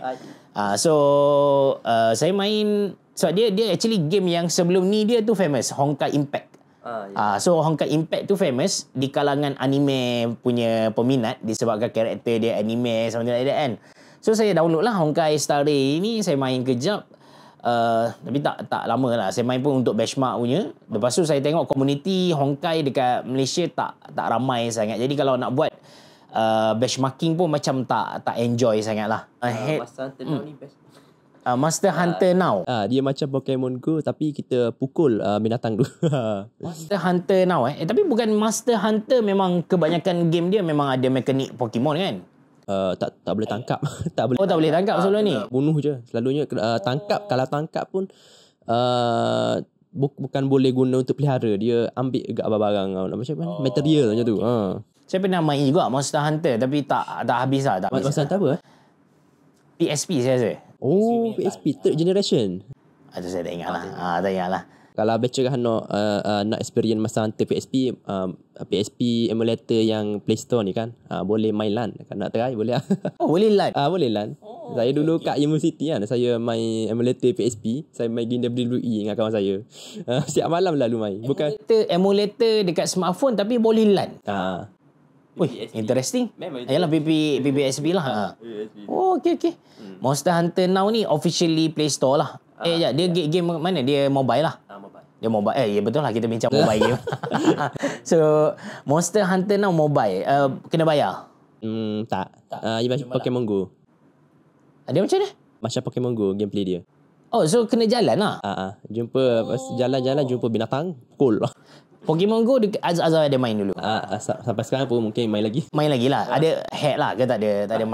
Saya main sebab dia actually game yang sebelum ni dia tu famous, Honkai Impact. So Honkai Impact tu famous di kalangan anime punya peminat disebabkan karakter dia anime something like that kan. So saya download lah Honkai Star Rail ni, saya main kejap. Tapi tak lama lah. Saya main pun untuk benchmark punya. Lepas tu saya tengok community Honkai dekat Malaysia tak ramai sangat. Jadi kalau nak buat benchmarking pun macam tak enjoy sangat lah. Monster Hunter Now. Dia macam Pokemon Go tapi kita pukul binatang tu. Monster Hunter Now tapi bukan Monster Hunter, memang kebanyakan game dia memang ada mekanik Pokemon kan? Tak boleh tangkap. tak boleh. Tak boleh tangkap sebelum ni. Bunuh je. Selalunya tangkap. Kalau tangkap pun bukan boleh guna untuk pelihara. Dia ambil juga barang macam mana? Material macam tu. Saya pernah main juga Monster Hunter tapi tak habis lah. Monster Hunter apa? PSP saya rasa. Oh, PSP third generation. Itu saya tak ingat lah. Tak ingat lah. Kalau baca nak experience Monster Hunter PSP, PSP emulator yang Play Store ni kan, boleh main LAN. Kalau nak try boleh. Oh, boleh LAN? Boleh LAN. Saya dulu kat university kan, saya main emulator PSP, saya main game WWE dengan kawan saya. Siap malam lalu main. Bukan emulator dekat smartphone tapi boleh LAN. Wih, interesting. Yalah PPSP lah. Oh, okay. Monster Hunter Now ni officially Play Store lah. Dia game mana? Dia mobile lah. Dia mobile. Ya betul lah, kita bincang mobile game. So Monster Hunter Now mobile, kena bayar? Tak. Macam Pokemon Go. Dia macam mana? Macam Pokemon Go gameplay dia. Oh, so kena jalan lah. Jumpa jalan-jalan jumpa binatang, pukul. Pokemon Go Azhar ada main dulu. Sampai sekarang pun mungkin main lagi. Main lagi lah. Ada hack lah ke tak ada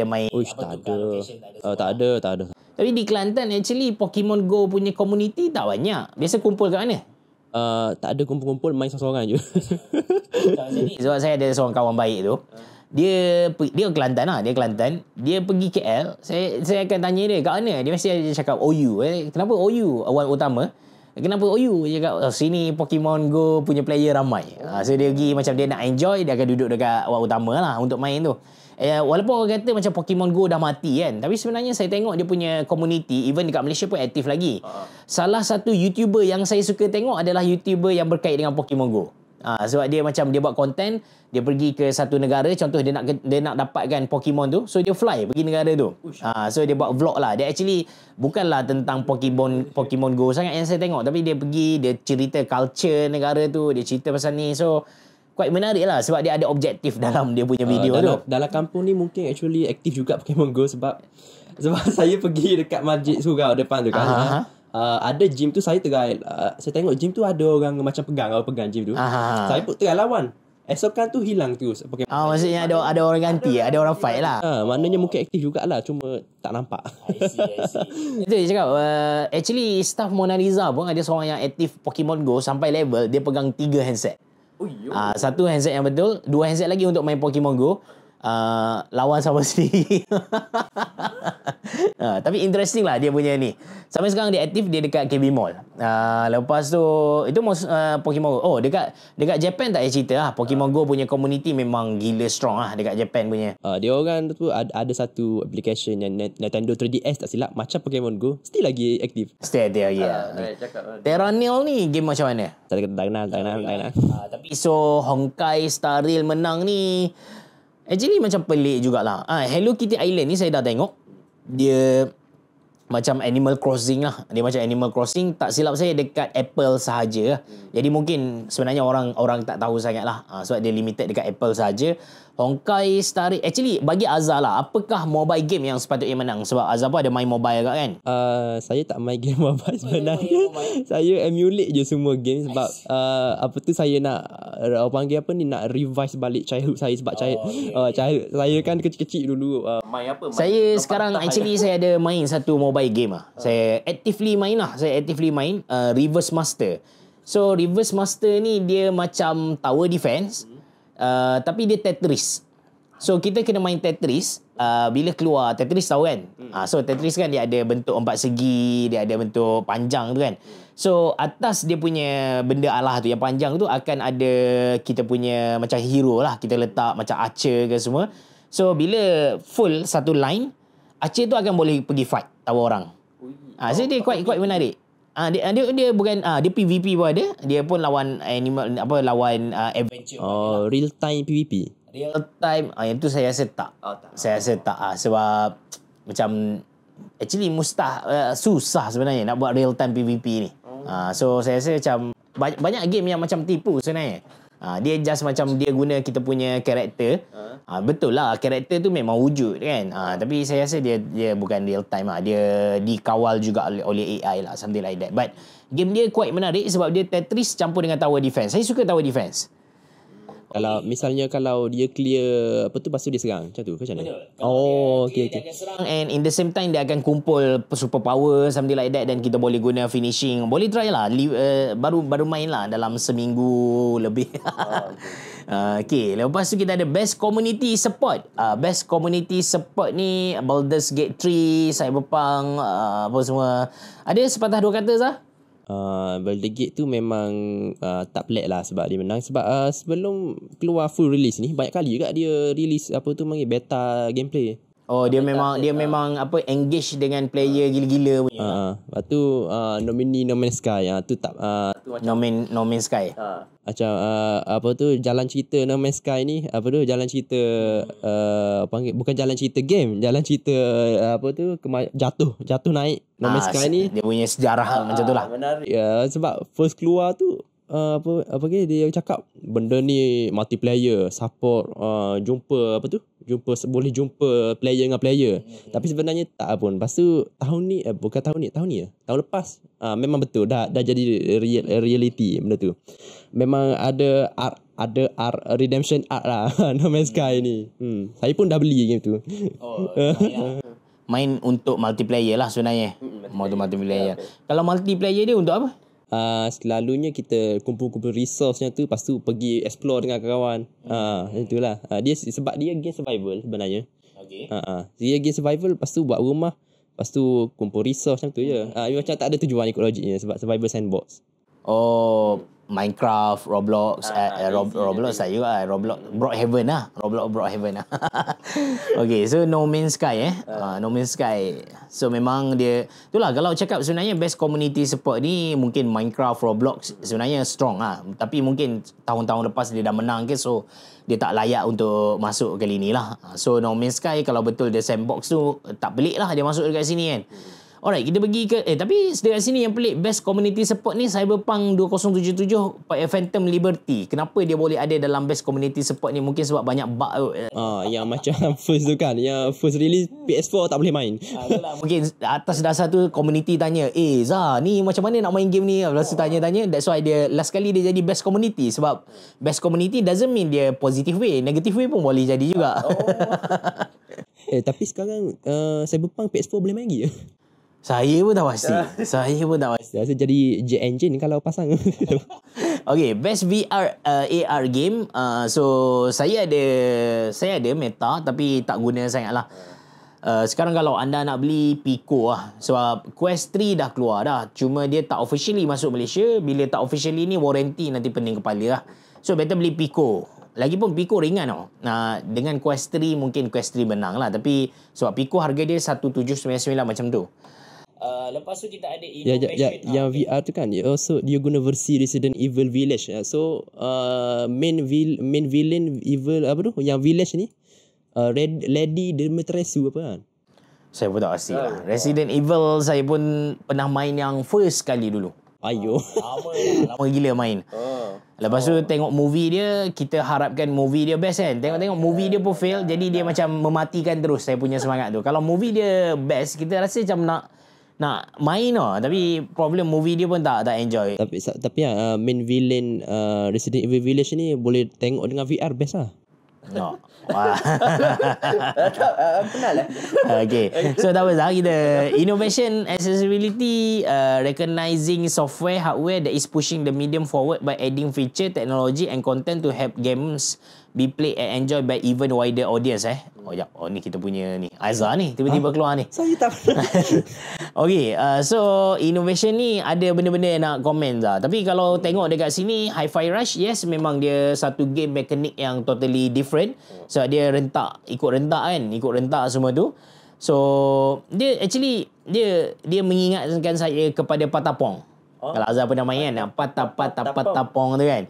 main. Uish, tak ada. Tak ada. Tapi di Kelantan actually Pokemon Go punya community tak banyak. Biasa kumpul kat mana? Tak ada kumpul-kumpul, main seorang-seorang je. Sebab saya ada seorang kawan baik tu. Dia Kelantan lah. Dia Kelantan. Dia pergi KL. Saya akan tanya dia kat mana. Dia mesti ada cakap OU. Kenapa OU? Awal utama. Kenapa OU? Dia cakap sini Pokemon Go punya player ramai. So dia pergi macam dia nak enjoy. Dia akan duduk dekat awal utama lah untuk main tu. Walaupun orang kata macam Pokemon Go dah mati kan. Tapi sebenarnya saya tengok dia punya community. Even dekat Malaysia pun aktif lagi. Salah satu YouTuber yang saya suka tengok adalah YouTuber yang berkait dengan Pokemon Go. Sebab dia macam dia buat konten, dia pergi ke satu negara, contoh dia nak dapatkan Pokemon tu, so dia fly pergi negara tu. So dia buat vlog lah. Dia actually bukanlah tentang Pokemon Go sangat yang saya tengok, tapi dia pergi, dia cerita culture negara tu, dia cerita pasal ni. So quite menarik lah sebab dia ada objektif dalam dia punya video tu. Dalam kampung ni mungkin actually aktif juga Pokemon Go sebab saya pergi dekat Masjid Surau depan tu kan. Ada gym tu saya tengah saya tengok gym tu ada orang macam pegang gym tu. Saya pun tengah lawan. Esokan tu hilang terus. Maksudnya ada orang ganti, ada orang fight lah. Maknanya mungkin aktif jugalah, cuma tak nampak. I see. Itu dia cakap, actually staff Mona Lisa pun ada seorang yang aktif Pokemon Go sampai level dia pegang 3 handset. Satu handset yang betul, 2 handset lagi untuk main Pokemon Go. Lawan sama sendiri. Tapi interesting lah dia punya ni. Sampai sekarang dia aktif, dia dekat KB Mall. Lepas tu itu Pokemon Go. Dekat Japan tak payah cerita lah. Pokemon Go punya community memang gila strong lah dekat Japan punya. Dia orang tu ada satu application yang Nintendo 3DS tak silap, macam Pokemon Go, still lagi aktif. Still aktif lagi lah. Terranil ni game macam mana? Tak kenal. Tapi so Honkai Star Rail menang ni actually macam pelik jugalah. Hello Kitty Island ni saya dah tengok. Dia macam Animal Crossing lah. Dia macam Animal Crossing, tak silap saya dekat Apple sahaja lah. Jadi mungkin sebenarnya orang tak tahu sangat lah. Sebab dia limited dekat Apple sahaja. Honkai Star Rail, actually bagi Azhar lah, apakah mobile game yang sepatutnya menang? Sebab Azhar pun ada main mobile kat kan? Saya tak main game mobile sebenarnya. Saya emulate je semua game sebab saya nak panggil apa ni, nak revise balik childhood saya sebab childhood saya kan kecil-kecil dulu. Main apa? Saya sekarang actually saya ada main satu mobile game lah. Saya actively main Reverse Master. So Reverse Master ni dia macam tower defense. Tapi dia Tetris. So kita kena main Tetris. Bila keluar Tetris tahu kan. So Tetris kan dia ada bentuk 4 segi, dia ada bentuk panjang tu kan. So atas dia punya benda alah tu yang panjang tu akan ada kita punya macam hero lah. Kita letak macam archer ke semua. So bila full satu line, archer tu akan boleh pergi fight tahu orang. So dia quite menarik. Dia bukan dia PVP pun ada. Dia pun lawan lawan adventure. Real time PVP. Real time yang tu saya rasa tak. Saya rasa tak sebab macam actually susah sebenarnya nak buat real time PVP ni. So saya rasa macam banyak game yang macam tipu sebenarnya. Dia just macam dia guna kita punya karakter. Betul lah, karakter tu memang wujud kan. Tapi saya rasa dia bukan real time lah. Dia dikawal juga oleh AI lah, something like that. But game dia quite menarik sebab dia Tetris campur dengan tower defense. Saya suka tower defense. Kalau misalnya kalau dia clear lepas tu dia serang macam tu ke macam mana? Okay. Dia akan serang and in the same time dia akan kumpul super power something like that, dan kita boleh guna finishing. Boleh try lah. Baru main lah dalam seminggu lebih. Okay, lepas tu kita ada best community support. Best community support ni Baldur's Gate 3, Cyberpunk, apa semua. Ada sepatah dua kata Zah? Baldur's Gate tu memang tak pelik lah sebab dia menang. Sebab sebelum keluar full release ni, banyak kali juga dia release beta gameplay. Dia memang engage dengan player gila-gila punya. Lepas tu nominee No Man's Sky tu tak No Man's Sky. Macam jalan cerita No Man's Sky ni jalan cerita bukan jalan cerita game, jalan cerita jatuh naik. No Man's Sky ni dia punya sejarah macam tu lah. Menarik. Sebab first keluar tu dia cakap benda ni multiplayer support, jumpa boleh jumpa player dengan player. Tapi sebenarnya tak pun. Lepas tu tahun ni tahun lepas memang betul dah jadi reality benda tu. Memang ada redemption arc lah No Man's Sky ni. Saya pun dah beli game tu. Main untuk multiplayer lah sebenarnya. Untuk multiplayer. Kalau multiplayer dia untuk apa? Selalunya kita kumpul-kumpul resource-nya tu, lepas tu pergi explore dengan kawan. Itulah. Dia sebab dia game survival sebenarnya. Okey. Dia game survival, lepas tu buat rumah, lepas tu kumpul resource macam tu je. Macam tak ada tujuan ikut logiknya sebab survival sandbox. Oh, Minecraft, Roblox, Roblox tak juga Roblox Brookhaven lah. Roblox Brookhaven lah. Okay, so No Man's Sky No Man's Sky. So memang dia itulah, kalau cakap sebenarnya best community support ni mungkin Minecraft, Roblox sebenarnya strong lah. Tapi mungkin tahun-tahun lepas dia dah menang ke, so dia tak layak untuk masuk kali ni lah. So No Man's Sky kalau betul dia sandbox tu, tak pelik lah dia masuk dekat sini kan. Alright, kita pergi ke tapi dekat sini yang pelik best community support ni Cyberpunk 2077 Phantom Liberty. Kenapa dia boleh ada dalam best community support ni? Mungkin sebab banyak bug. Yang macam first tu kan, yang first release PS4 tak boleh main. Mungkin atas dasar tu community tanya, Zah ni macam mana nak main game ni? Lepas tu tanya-tanya, that's why dia last kali dia jadi best community. Sebab best community doesn't mean dia positive way, negative way pun boleh jadi juga. Tapi sekarang Cyberpunk PS4 boleh main lagi ke? Saya pun tak pasti. Rasa jadi Jet Engine kalau pasang. Okay, best VR AR game. So saya ada Meta tapi tak guna sangat lah. Sekarang kalau anda nak beli Pico lah, sebab Quest 3 dah keluar dah, cuma dia tak officially masuk Malaysia. Bila tak officially ni warranty nanti pening kepala lah. So better beli Pico. Lagipun Pico ringan tau. Dengan Quest 3 mungkin Quest 3 menang lah, tapi sebab Pico harga dia 1799 macam tu. Lepas tu kita ada innovation. Yang VR tu kan, also dia guna versi Resident Evil Village. So main villain evil apa tu? Yang Village ni Lady Dimitrescu apa kan? Saya pun tak pasti lah. Resident Evil saya pun pernah main yang first kali dulu. Ayo. Lama gila main. Lepas tu tengok movie dia, kita harapkan movie dia best kan. Tengok movie dia pun fail, jadi dia macam mematikan terus saya punya semangat tu. Kalau movie dia best, kita rasa macam nak main lah. Tapi problem movie dia pun tak enjoy. Tapi main villain Resident Evil Village ni boleh tengok dengan VR best lah. No. Kenal lah. Okay. So that was kita innovation, accessibility, recognizing software, hardware that is pushing the medium forward by adding feature, technology and content to help games be played and enjoyed by even wider audience. Ni kita punya ni Azhar ni tiba-tiba keluar ni. Saya tak pernah. Okay, so innovation ni ada benda-benda yang nak komen lah. Tapi kalau tengok dekat sini Hi-Fi Rush, yes memang dia satu game mekanik yang totally different. So dia ikut rentak semua tu. So dia actually dia mengingatkan saya kepada Patapong. Kalau Azhar pernah main kan, Patapong tu kan.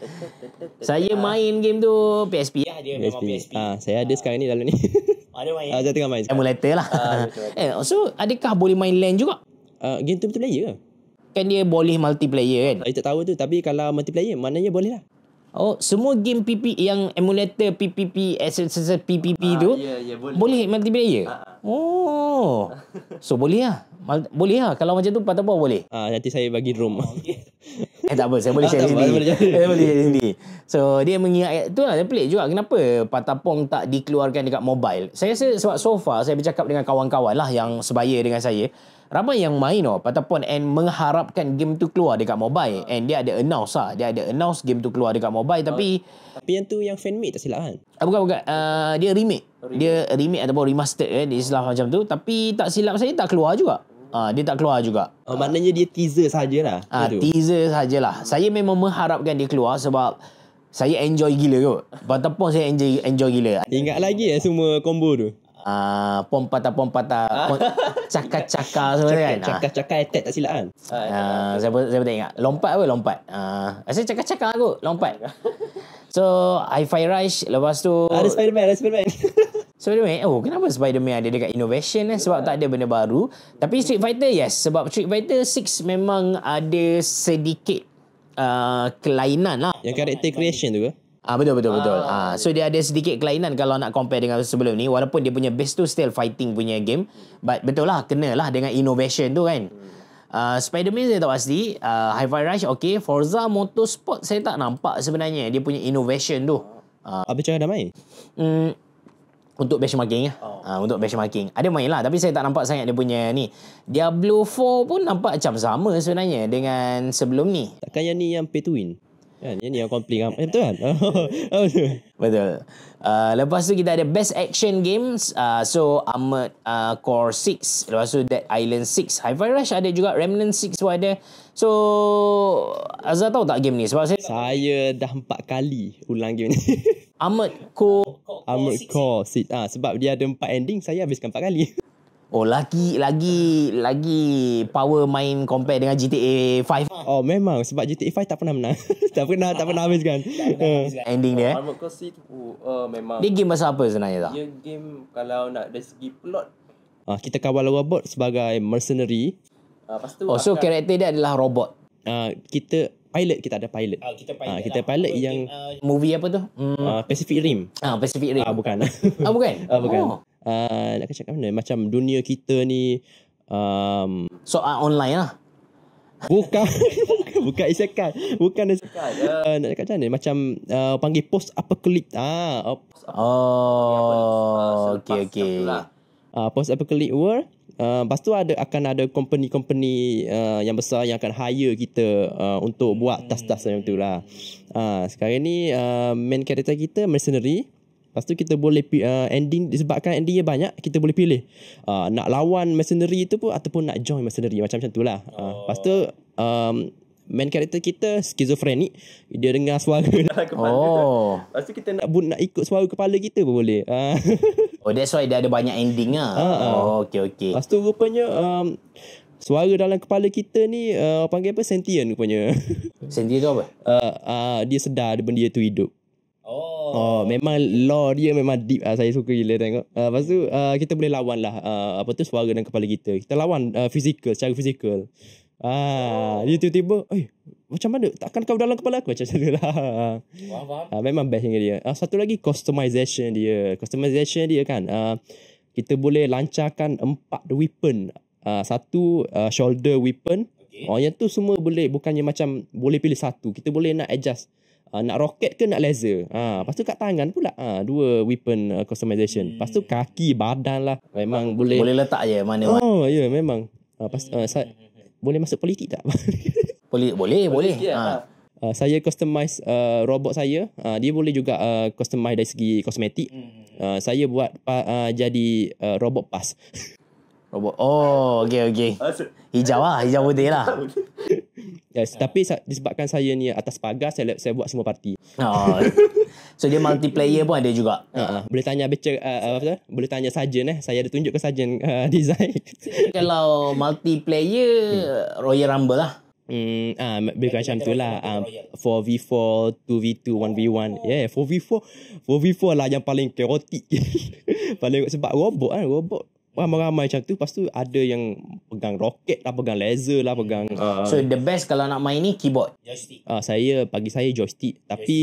Saya main game tu PSP lah, dia memang PSP. Saya ada sekarang ni dalam ni. Ada main. Saya tengah main. Emulator lah. So adakah boleh main LAN juga? Game tu multiplayer ke? Kan dia boleh multiplayer kan? Saya tak tahu tu, tapi kalau multiplayer maknanya boleh lah. Oh, semua game PP yang emulator PPP PPP tu boleh multiplayer. Oh. So boleh lah. Boleh lah. Kalau macam tu Patapong boleh. Nanti saya bagi room. Tak apa, saya boleh share sendiri. Saya boleh share sendiri. So dia mengingat tu lah, dia pelik juga kenapa Patapong tak dikeluarkan dekat mobile. Saya rasa sebab so far saya bercakap dengan kawan-kawan lah yang sebaya dengan saya, ramai yang main Patapong and mengharapkan game tu keluar dekat mobile. And dia ada announce lah. Dia ada announce game tu keluar dekat mobile. Tapi yang tu yang fan-made tak silap kan? Bukan. Dia remake. Dia remake ataupun remastered dia istilah macam tu. Tapi tak silap saya tak keluar juga. Dia tak keluar juga. Maknanya dia teaser sajalah. Teaser sajalah. Saya memang mengharapkan dia keluar sebab saya enjoy gila kot. Patapong saya enjoy gila. Ingat lagi semua combo tu? Pom patah cakar semua kan. Cakar attack tak silap kan? Saya pun tak ingat. Lompat. Saya cakar kot, lompat. So Hi-Fi Rush, lepas tu ada Spider-Man. Kenapa Spider-Man ada dekat innovation sebab tak ada benda baru. Tapi Street Fighter yes, sebab Street Fighter 6 memang ada sedikit kelainan lah. Yang character creation tu ke? Betul. So dia ada sedikit kelainan kalau nak compare dengan sebelum ni, walaupun dia punya base tu still fighting punya game, but betul lah, kena lah dengan innovation tu kan. Spider-Man saya tak pasti. Hi-Fi Rush okay. Forza Motorsport saya tak nampak sebenarnya dia punya innovation tu. Habis cara dah main? Untuk benchmarking untuk benchmarking ada main lah, tapi saya tak nampak sangat dia punya ni. Diablo 4 pun nampak macam sama sebenarnya dengan sebelum ni. Takkan yang ni yang pay to win kan? Yang ni yang komplain kan? Betul kan? Betul. Lepas tu kita ada Best Action Games. So Armored Core 6. Lepas tu Dead Island 6. Hi-Fi Rush ada juga. Remnant 6 pun ada. So Azhar tahu tak game ni? Sebab saya dah 4 kali ulang game ni. Armored Core sebab dia ada 4 ending, saya habiskan 4 kali. Oh, lagi power main compare dengan GTA 5. Oh, memang sebab GTA 5 tak pernah menang. tak pernah habiskan. Ending dia. Armored Core tu memang. Dia game pasal apa sebenarnya tak? Dia game kalau nak dari segi plot, kita kawal robot sebagai mercenary. Lepas tu so karakter dia adalah robot. Kita ada pilot. Kita pilot yang movie apa tu? Pacific Rim. Pacific Rim. Bukan. Bukan? Bukan. Nak cakap mana? Macam dunia kita ni so online lah. Bukan bukan isekai. Bukan isekai. Nak cakap macam mana? Macam panggil post apocalypse. Okay. Post apocalypse world. Lepas tu akan ada company yang besar yang akan hire kita untuk buat task-task macam tu lah. Sekarang ni main character kita mercenary. Lepas tu kita boleh ending, disebabkan endingnya banyak, kita boleh pilih nak lawan mercenary tu pun ataupun nak join mercenary, macam tu lah. Lepas tu main character kita skizofrenik, dia dengar suara dalam kepala. Lepas tu kita nak ikut suara kepala kita pun boleh. That's why dia ada banyak ending lah. Okay. Lepas tu rupanya suara dalam kepala kita ni panggil apa? Sentient rupanya. Sentient tu apa? Dia sedar ada benda tu hidup. Memang lore dia memang deep lah. Saya suka gila tengok. Lepas tu kita boleh lawan lah suara dalam kepala kita. Kita lawan secara fizikal. Dia tiba-tiba macam mana? Takkan kau dalam kepala aku? Macam tu lah. Memang best dengan dia. Satu lagi customization dia. Kan kita boleh lancarkan 4 weapon. Satu shoulder weapon. Yang tu semua boleh. Bukannya macam boleh pilih satu. Kita boleh nak adjust. Nak roket ke nak laser. Lepas tu kat tangan pula 2 weapon customization. Lepas tu kaki, badan lah. Memang boleh letak je mana. Ya memang. Boleh masuk politik tak? Boleh. Saya customize robot saya. Dia boleh juga customize dari segi kosmetik. Saya buat jadi robot PAS. Robot. Okay. Hijau putih lah. Yes, tapi disebabkan saya ni atas pagar, saya buat semua parti. So dia multiplayer pun ada juga. Boleh tanya boleh tanya sarjan saya ada tunjuk ke sarjan design. Kalau multiplayer Royal Rumble lah. Lebih macam tu lah. 4v4, 2v2, 1v1. 4v4 lah yang paling chaotic. Paling sebab robot ramai-ramai macam tu. Lepas tu ada yang pegang roket lah, pegang laser lah, pegang so the best kalau nak main ni keyboard, joystick. Bagi saya joystick. Tapi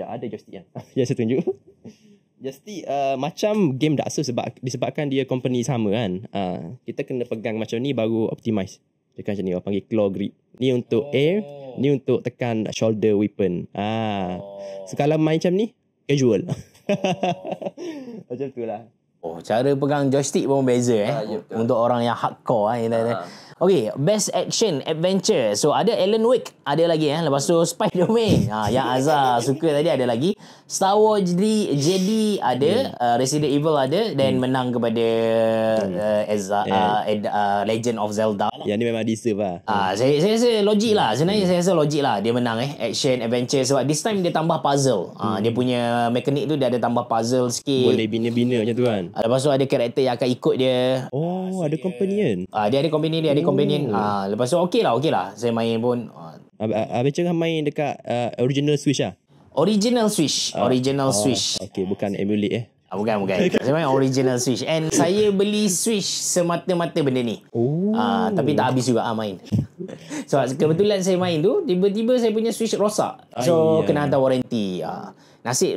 ada joystick kan. Saya tunjuk. Joystick macam game Dark Souls disebabkan dia company sama kan. Kita kena pegang macam ni baru optimize. Dia kan macam ni, orang panggil claw grip. Ni untuk air, ni untuk tekan shoulder weapon. So kalau main macam ni casual. Macam tu lah. Cara pegang joystick pun beza untuk orang yang hardcore Okay, Best Action Adventure. So ada Alan Wake, ada lagi Lepas tu Spider-Man yang Azhar suka tadi ada lagi. Star Wars Jedi ada, Resident Evil ada, dan menang kepada Legend of Zelda. Yang ni memang deserve lah. Saya rasa logik lah. Sebenarnya saya rasa logik lah dia menang action adventure sebab this time dia tambah puzzle. Dia punya mekanik tu dia ada tambah puzzle sikit. Boleh bina-bina macam tu kan. Lepas tu ada karakter yang akan ikut dia. Ada companion. Dia ada companion. Lepas tu okey lah. Saya main pun. Habis cakap main dekat original Switch lah. Original Switch. Okay, bukan emulate Bukan. Saya main original Switch. And saya beli Switch semata-mata benda ni. Tapi tak habis juga main. So kebetulan saya main tu, tiba-tiba saya punya Switch rosak. So kena hantar warranty.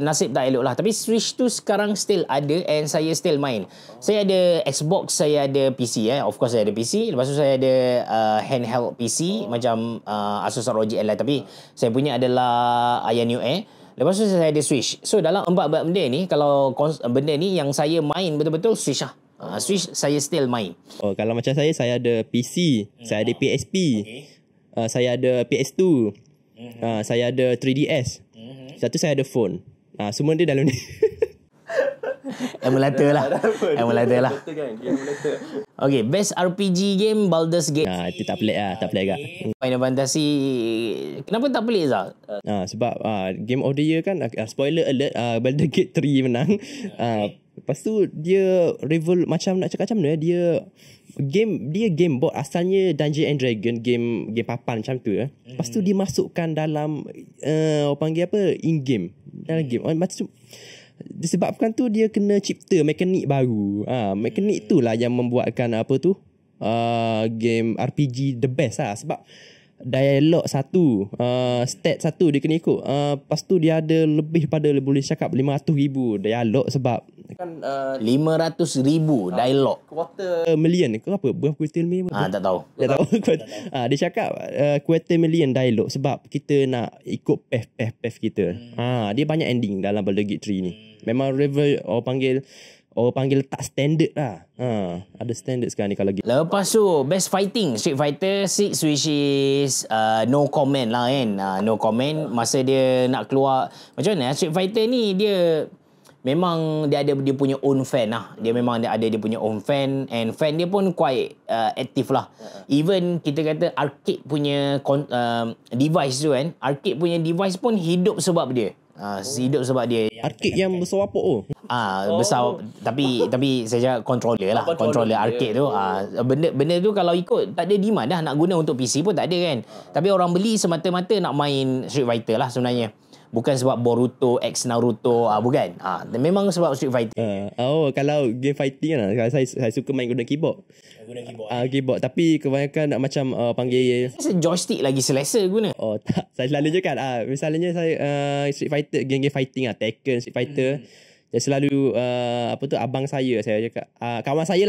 Nasib tak elok lah. Tapi Switch tu sekarang still ada and saya still main. Saya ada Xbox, saya ada PC. Of course saya ada PC. Lepas tu saya ada handheld PC macam Asus ROG Ally. Tapi saya punya adalah Aya New Air. Lepas tu saya ada Switch. So dalam 4 benda ni, kalau benda ni yang saya main betul-betul Switch lah. Switch saya still main. Kalau macam saya ada PC, saya ada PSP, saya ada PS2, saya ada 3DS. Satu saya ada phone. Semua dia dalam ni. Emulator lah. Okay, best RPG game Baldur's Gate. Itu tak pelik lah, tak pelik agak. Final Fantasy. Kenapa tak pelik Zal? Sebab Game of the Year kan, spoiler alert, Baldur's Gate 3 menang. Lepas tu dia macam nak cakap macam mana, dia game board asalnya Dungeon and Dragon, game papan macam tu. Lepas tu dia masukkan dalam orang panggil apa, in game, dalam game. Macam disebabkan tu dia kena cipta mekanik baru. Mekanik tu lah yang membuatkan apa tu, game RPG the best lah. Sebab dialog satu, stat satu dia kena ikut. Lepas tu dia ada lebih pada, boleh cakap 500,000 dialog. Sebab kan 500,000 dialog, quarter million ke apa, berapa quarter million tak tahu. Dia cakap quarter million dialog. Sebab kita nak ikut path kita. Dia banyak ending dalam Baldur's Gate 3 ni. Memang orang panggil tak standard lah. Ada standard sekarang ni kalau game. Lepas tu best fighting Street Fighter 6, which is no comment lah kan. No comment. Masa dia nak keluar, macam mana Street Fighter ni, dia memang dia ada dia punya own fan lah. Dia memang ada dia punya own fan, and fan dia pun quite aktif lah. Even kita kata arcade punya device tu kan, arcade punya device pun hidup sebab dia. Hidup sebab dia. Arcade yang besar apa tu? Besar, tapi saya cakap controller lah. Controller arcade tu. Benda tu kalau ikut tak ada demand dah, nak guna untuk PC pun tak ada kan. Tapi orang beli semata-mata nak main Street Fighter lah sebenarnya. Bukan sebab Boruto, X Naruto, bukan. Memang sebab Street Fighter. Kalau game fighting kan, saya suka main guna keyboard. Keyboard. Tapi kebanyakan nak macam panggil joystick lagi selesa guna. Tak. Saya selalu je kan. Misalnya saya Street Fighter, game fighting Tekken, Street Fighter. Saya selalu abang saya cakap, kawan saya.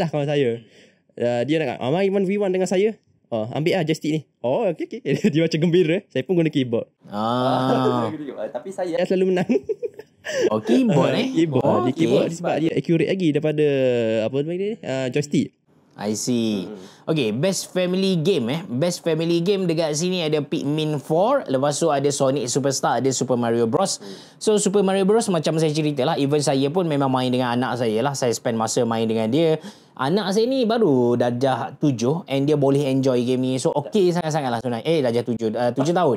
Dia nak main 1v1 dengan saya. Ambil joystick ni. Okay. Dia macam gembira. Saya pun guna keyboard. Tapi saya selalu menang. Keyboard Keyboard sebab dia accurate lagi daripada joystick. I see. Okay, best family game Best family game dekat sini ada Pikmin 4, lepas tu ada Sonic Superstar, ada Super Mario Bros. So Super Mario Bros macam saya cerita lah, even saya pun memang main dengan anak saya lah. Saya spend masa main dengan dia. Anak saya ni baru darjah 7 and dia boleh enjoy game ni. So okay sangat-sangat lah sebenarnya. Darjah 7 tahun.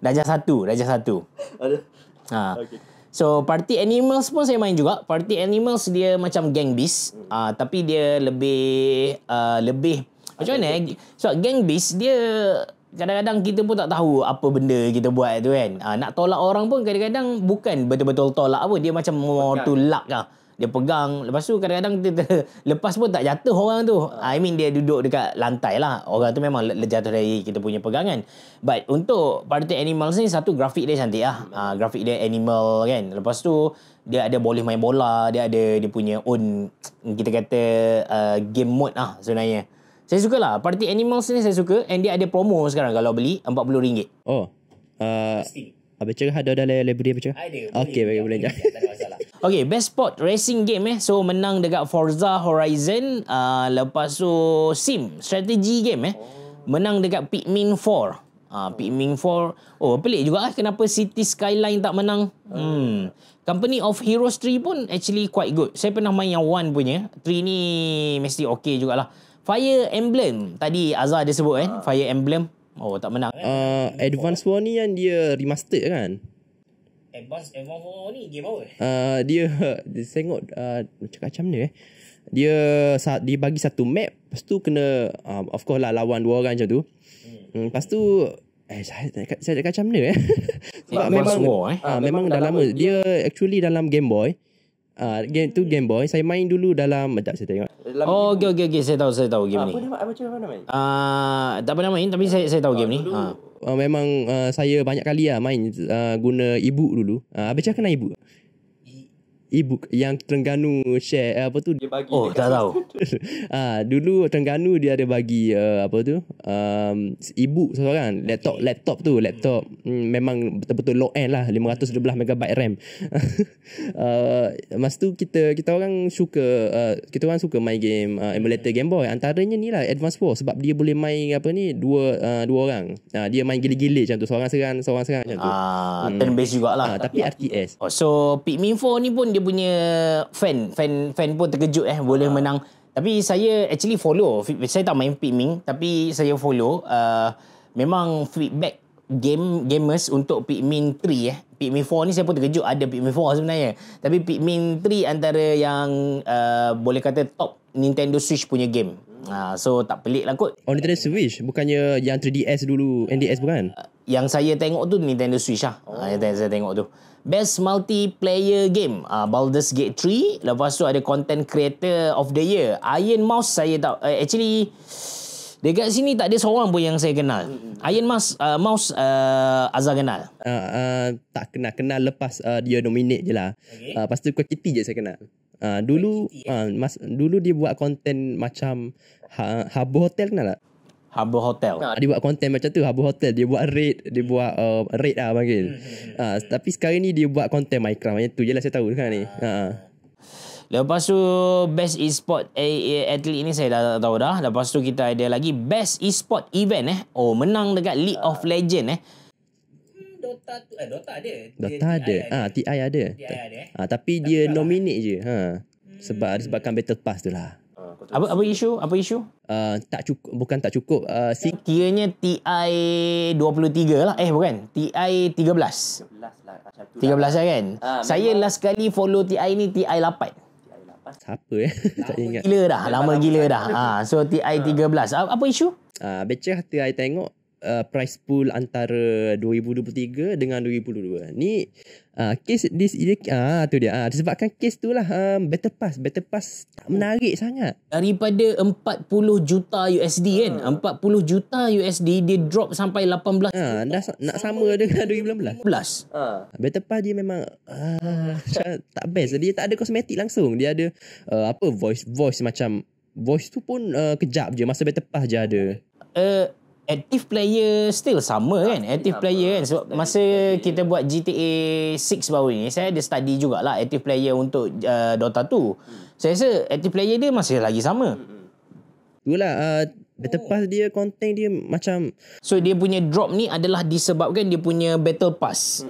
Darjah 1. Okay. So Party Animals pun saya main juga. Party Animals dia macam Gang Beasts, tapi dia lebih macam mana so Gang Beasts dia kadang-kadang kita pun tak tahu apa benda kita buat tu kan. Nak tolak orang pun kadang-kadang bukan betul-betul tolak apa, dia macam more to luck lah. Dia pegang, lepas tu kadang-kadang kita lepas pun tak jatuh orang tu. I mean dia duduk dekat lantai lah. Orang tu memang jatuh dari kita punya pegangan. But untuk Party Animals ni, satu grafik dia cantik lah. Grafik dia animal kan. Lepas tu dia ada boleh main bola, dia ada dia punya own, kita kata game mode lah sebenarnya. Saya suka lah Party Animals ni, saya suka. And dia ada promo sekarang kalau beli RM40. Baca ada dalam library baca? Ada. Okey, boleh je. Tak ada masalah. Okay, best sport racing game So menang dekat Forza Horizon. Lepas tu Sim strategy game menang dekat Pikmin 4. Pikmin 4. Pelik juga kenapa City Skyline tak menang. Company of Heroes 3 pun actually quite good. Saya pernah main yang 1 punya. 3 ni mesti okay jugalah. Fire Emblem tadi Azhar dia sebut Fire Emblem. Tak menang. Advance War ni yang dia remastered kan? Advance War ni game apa? Dia tengok cakap macam mana dia bagi satu map, lepas tu kena of course lah lawan 2 orang macam tu. Lepas tu saya cakap macam mana sebab memang memang dah lama. Dia actually dalam Game Boy Game tu Game Boy. Saya main dulu dalam, sekejap saya tengok. Oh, okey. Saya tahu game ni. Apa mana main? Tak pernah main tapi saya tahu game ni. Memang saya banyak kali lah main guna e-book dulu. Abang kenal e-book? E-book yang Terengganu share dia bagi. Oh, tak tahu. Dulu Terengganu dia ada bagi e-book seorang laptop memang betul-betul low end lah, 512 MB RAM. Masa tu kita orang suka main game emulator Game Boy, antaranya ni lah Advance Wars, sebab dia boleh main dua orang. Dia main gila-gila macam tu, seorang serang macam tu. Turn based jugalah. Tapi RTS. So Pikmin 4 ni pun dia punya fan pun terkejut boleh menang. Tapi saya actually follow. Saya tak main Pikmin tapi saya follow. Memang feedback gamers untuk Pikmin 3 Pikmin 4 ni saya pun terkejut ada Pikmin 4 sebenarnya. Tapi Pikmin 3 antara yang boleh kata top Nintendo Switch punya game. So tak pelik lah kot. Oh, Nintendo Switch, bukannya yang 3DS dulu, NDS bukan? Yang saya tengok tu Nintendo Switch lah. Yang saya tengok tu. Best multiplayer game, Baldur's Gate 3. Lepas tu ada content creator of the year, Iron Mouse. Saya tahu actually dekat sini tak ada seorang pun yang saya kenal. Iron Mouse Azhar kenal. Tak kenal lepas dia nominate je lah. Lepas tu Kuah Kitty je saya kenal. Dulu dia buat konten macam Harbour Hotel, kenal tak? Harbour Hotel. Dia buat konten macam tu, Harbour Hotel. Dia buat raid lah panggil. Tapi sekarang ni dia buat konten Minecraft. Macam tu je lah saya tahu sekarang ni. Lepas tu Best Esport Athlete ni saya dah tahu dah. Lepas tu kita ada lagi Best Esport Event menang dekat League of Legends Dota ada. TI ada. Tapi dia nominate je. Sebab disebabkan Battle Pass tu lah. Apa isu? Tak cukup, bukan tak cukup. Kiranya TI 23 lah. Bukan. TI 13. 13 lah kan? Saya last kali follow TI ni TI 8. Siapa tak ingat. Lama gila dah. So TI 13. Apa isu? Baca kata I tengok price pool antara 2023 dengan 2022. Ni kes tu dia. Disebabkan kes tu lah Battle Pass tak menarik sangat. Daripada 40 juta USD kan. 40 juta USD dia drop sampai 18. Dah nak sama dengan 2019. Battle Pass dia memang tak best. Dia tak ada kosmetik langsung. Dia ada voice macam voice tu pun kejap je. Masa Battle Pass je ada. Active player still sama kan. Active player kan. So, masa kita buat GTA 6 baru ni, saya ada study jugalah active player untuk Dota 2. Saya rasa active player dia masih lagi sama. Itulah Battle Pass dia, konten dia macam, so dia punya drop ni adalah disebabkan dia punya Battle Pass.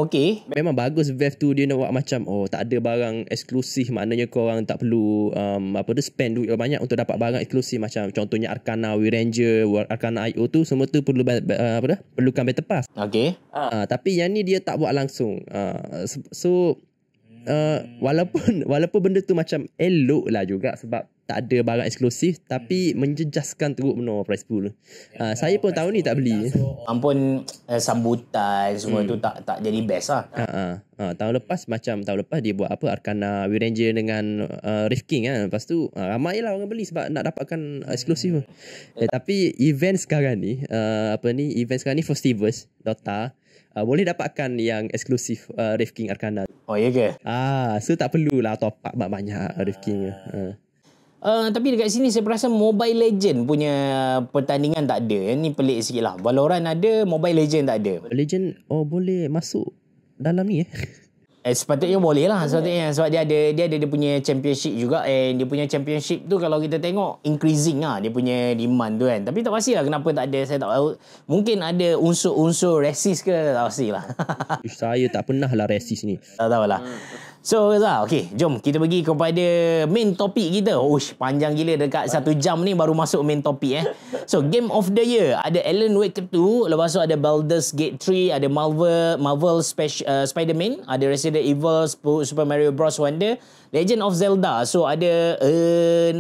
Okay. Memang bagus Valve tu, dia nak buat macam tak ada barang eksklusif, maknanya korang tak perlu spend duit banyak untuk dapat barang eksklusif. Macam contohnya Arcana, Ranger, Arcana IO tu semua tu perlukan Battle Pass. Okay. Tapi yang ni dia tak buat langsung. Walaupun benda tu macam elok lah juga sebab tak ada barang eksklusif, tapi menjejaskan teruk benar price pool. Saya pun tahun ni tak beli. Ampun, sambutan semua tu tak jadi best lah. Tahun lepas dia buat Arcana, Ranger dengan Rift King kan. Lepas tu ramai lah orang beli sebab nak dapatkan eksklusif. Tapi event sekarang ni Festivus Dota boleh dapatkan yang eksklusif Rift King Arcana. Oh ya ke? So tak perlulah top up banyak Rift King. Tapi dekat sini saya perasan Mobile Legend punya pertandingan tak ada. Ni pelik sikit lah. Valorant ada, Mobile Legend tak ada. Legend boleh masuk dalam ni Sepatutnya boleh lah. Sepatutnya. Sebab dia ada punya championship juga. And dia punya championship tu kalau kita tengok increasing lah dia punya demand tu kan. Tapi tak pasti lah kenapa tak ada. Saya tak tahu. Mungkin ada unsur-unsur racist ke, tak pasti lah. Saya tak pernah lah racist ni. Tak tahulah. So Reza, okay, jom kita pergi kepada main topik kita. Panjang gila, dekat 1 jam ni baru masuk main topik So Game of the Year ada Alan Wake 2, lepas tu ada Baldur's Gate 3, ada Marvel Spider-Man, ada Resident Evil, Super Mario Bros Wonder, Legend of Zelda. So ada 7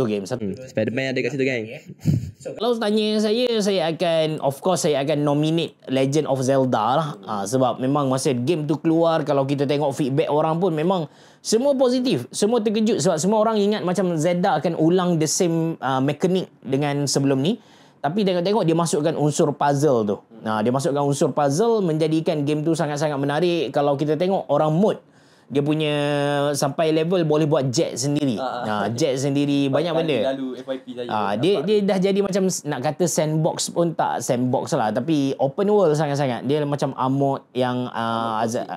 game. Spider-Man ada kat situ gang. So kalau tanya saya akan nominate Legend of Zelda lah. Sebab memang masa game tu keluar, kalau kita tengok feedback orang orang pun memang semua positif, semua terkejut sebab semua orang ingat macam Zelda akan ulang the same mekanik dengan sebelum ni. Tapi tengok-tengok dia masukkan unsur puzzle tu. Dia masukkan unsur puzzle menjadikan game tu sangat-sangat menarik. Kalau kita tengok orang mod, dia punya sampai level boleh buat jet sendiri. Jet sendiri, banyak benda. Lalu FYP saya. Dia dah jadi macam nak kata sandbox pun tak sandbox lah, tapi open world sangat-sangat. Dia macam armored yang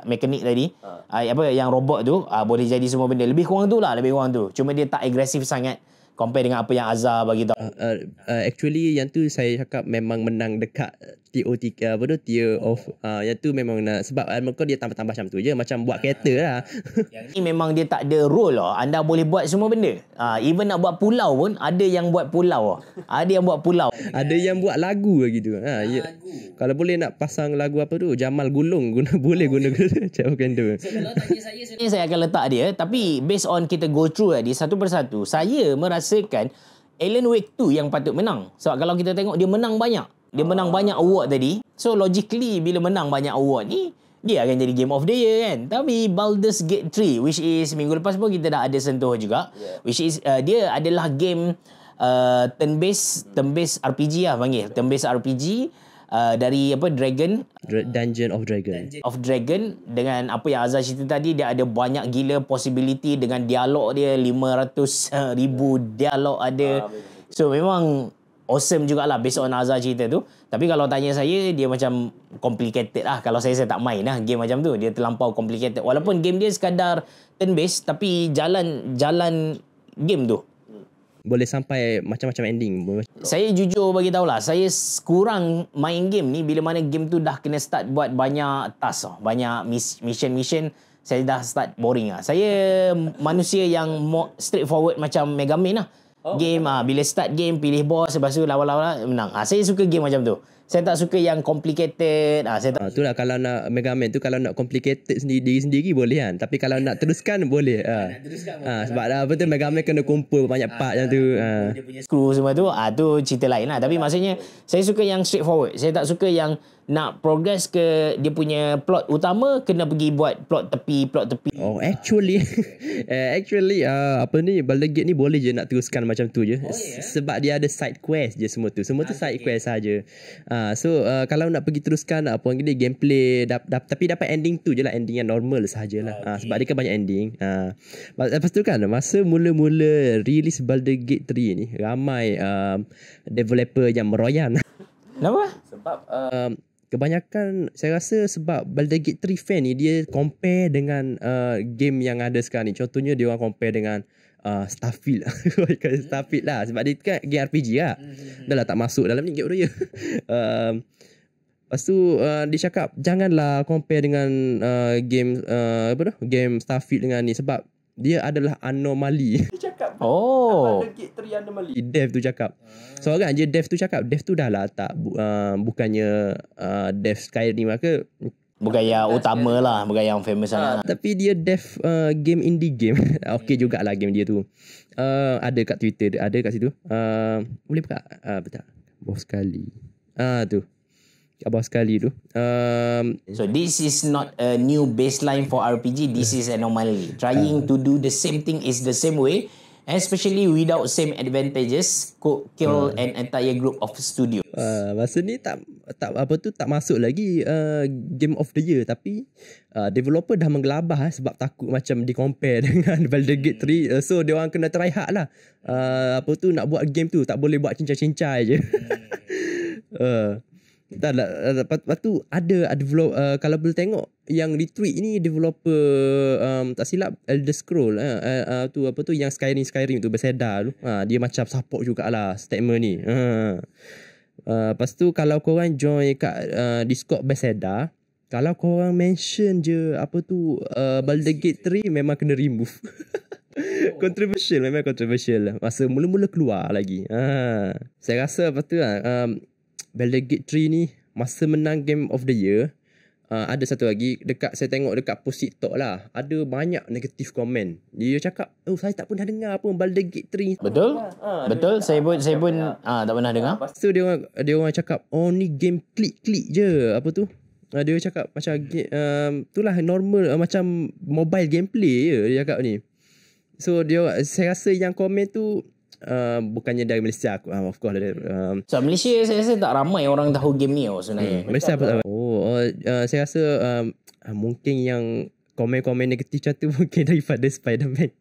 mekanik tadi. Apa yang robot tu boleh jadi semua benda. Lebih kurang tu lah, lebih kurang tu. Cuma dia tak agresif sangat compare dengan apa yang Azhar bagi tahu. Actually yang tu saya cakap memang menang dekat TOTK apa tu tier of yang tu memang nak sebab mereka dia tambah-tambah macam tu je macam buat kereta lah. Yang ni memang dia tak ada role lah. Anda boleh buat semua benda. Even nak buat pulau pun ada yang buat pulau. Ada yang buat pulau. Ada yang buat lagu lagi tu. Ya. Kalau boleh nak pasang lagu apa tu Jamal Gulung boleh guna macam tu. So kalau tanya saya akan letak dia, tapi based on kita go through tadi satu persatu, saya merasakan Alan Wake 2 yang patut menang. Sebab kalau kita tengok dia menang banyak. Dia menang banyak award tadi. So logically bila menang banyak award ni, dia akan jadi Game of the Year kan. Tapi Baldur's Gate 3 which is minggu lepas pun kita dah ada sentuh juga. Which is dia adalah game turn-based RPG lah panggil. Turn-based RPG dari apa Dungeon of Dragon dengan apa yang Azhar cerita tadi, dia ada banyak gila possibility dengan dialog dia 500,000 dialog ada. So memang awesome jugalah based on Azhar cerita tu. Tapi kalau tanya saya, dia macam complicated lah. Kalau saya tak main lah game macam tu. Dia terlampau complicated. Walaupun game dia sekadar turn based, tapi jalan game tu boleh sampai macam-macam ending. Saya jujur bagi tahulah, saya kurang main game ni bila mana game tu dah kena start buat banyak task, banyak mission. Saya dah start boring lah. Saya manusia yang more straightforward macam Mega Man lah. Game bila start game pilih boss, lepas tu lawan-lawan menang. Saya suka game macam tu. Saya tak suka yang complicated. Itulah kalau nak Mega Man tu, kalau nak complicated diri sendiri boleh kan. Tapi kalau nak teruskan boleh. Sebab apa tu Mega Man kena kumpul banyak part macam tu. Dia punya screw semua tu, tu cerita lain lah. Tapi maksudnya saya suka yang straightforward. Saya tak suka yang nak progress ke dia punya plot utama kena pergi buat plot tepi. Oh actually apa ni Baldur's Gate ni boleh je nak teruskan macam tu je. Sebab dia ada side quest je semua tu. Semua tu side quest saja. So kalau nak pergi teruskan apa ni gameplay tapi dapat ending tu je lah, ending yang normal sahajalah. Sebab dia kan banyak ending. Lepas tu kan masa mula-mula release Baldur's Gate 3 ni ramai developer yang meroyan. Kenapa? Sebab kebanyakan saya rasa sebab Baldur's Gate 3 fan ni dia compare dengan game yang ada sekarang ni. Contohnya dia orang compare dengan Starfield. Starfield lah sebab dia kan game RPG lah. Dah lah tak masuk dalam ni game raya. Lepas tu dia cakap janganlah compare dengan game game Starfield dengan ni sebab dia adalah anomali. Dia cakap Baldur's Gate 3 anomali. Dev tu cakap. Seorang je Dev tu cakap. Dev tu dah lah tak bukannya Dev Skyrim ke. Bukan yang utama lah, bukan yang famous sangat. Tapi dia dev game indie game. Okey jugalah game dia tu. Ada kat Twitter, ada kat situ. Boleh buka? Betul. Bos sekali. Tu. Abang sekali tu. So this is not a new baseline for RPG. This is anomaly. Trying to do the same thing is the same way, especially without same advantages, could kill an entire group of studio. Masa ni tak masuk lagi Game of the Year, tapi developer dah menggelabah sebab takut macam di compare dengan Baldur's Gate 3. So dia orang kena try hard lah. Nak buat game tu tak boleh buat cincai-cincai je. Lepas tu ada developer kalau boleh tengok yang retweet ni developer tak silap Elder Scroll tu yang Skyrim tu Bethesda tu. Dia macam support jugalah statement ni. Lepas tu kalau korang join kat Discord Bethesda, kalau korang mention je Baldur's Gate 3 memang kena remove. Memang controversial masa mula-mula keluar lagi. Saya rasa Baldur's Gate 3 ni masa menang Game of the Year. Ada satu lagi saya tengok dekat post TikTok lah, ada banyak negatif komen. Dia cakap saya tak pernah dengar pun Baldur's Gate 3. Betul. Saya pun tak pernah dengar. Lepas tu dia orang cakap ni game klik je Dia cakap macam itulah normal macam mobile gameplay je dia cakap ni. So saya rasa yang komen tu bukannya dari Malaysia aku. Of course ada. So Malaysia saya rasa tak ramai orang tahu game ni sebenarnya. Malaysia apa? Saya rasa mungkin yang komen-komen negatif macam tu mungkin daripada Spider-Man.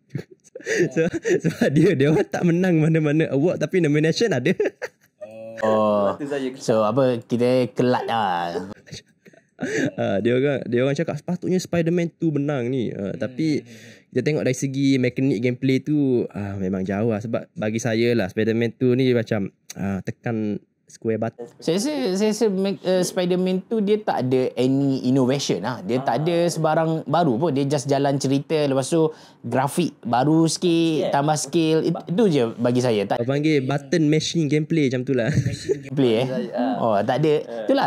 Sebab dia orang tak menang mana-mana award tapi nomination ada. So apa kita kelat lah. Dia orang cakap sepatutnya Spider-Man 2 menang ni. Tapi kita tengok dari segi mekanik gameplay tu memang jauh lah. Sebab bagi saya lah Spider-Man 2 ni macam tekan square button. Saya rasa Spider-Man tu dia tak ada any innovation lah. Dia tak ada sebarang baru pun. Dia just jalan cerita. Lepas tu grafik baru sikit, tambah skill. Itu je bagi saya. Tak panggil button mashing gameplay macam tu lah. gameplay tak ada. Itulah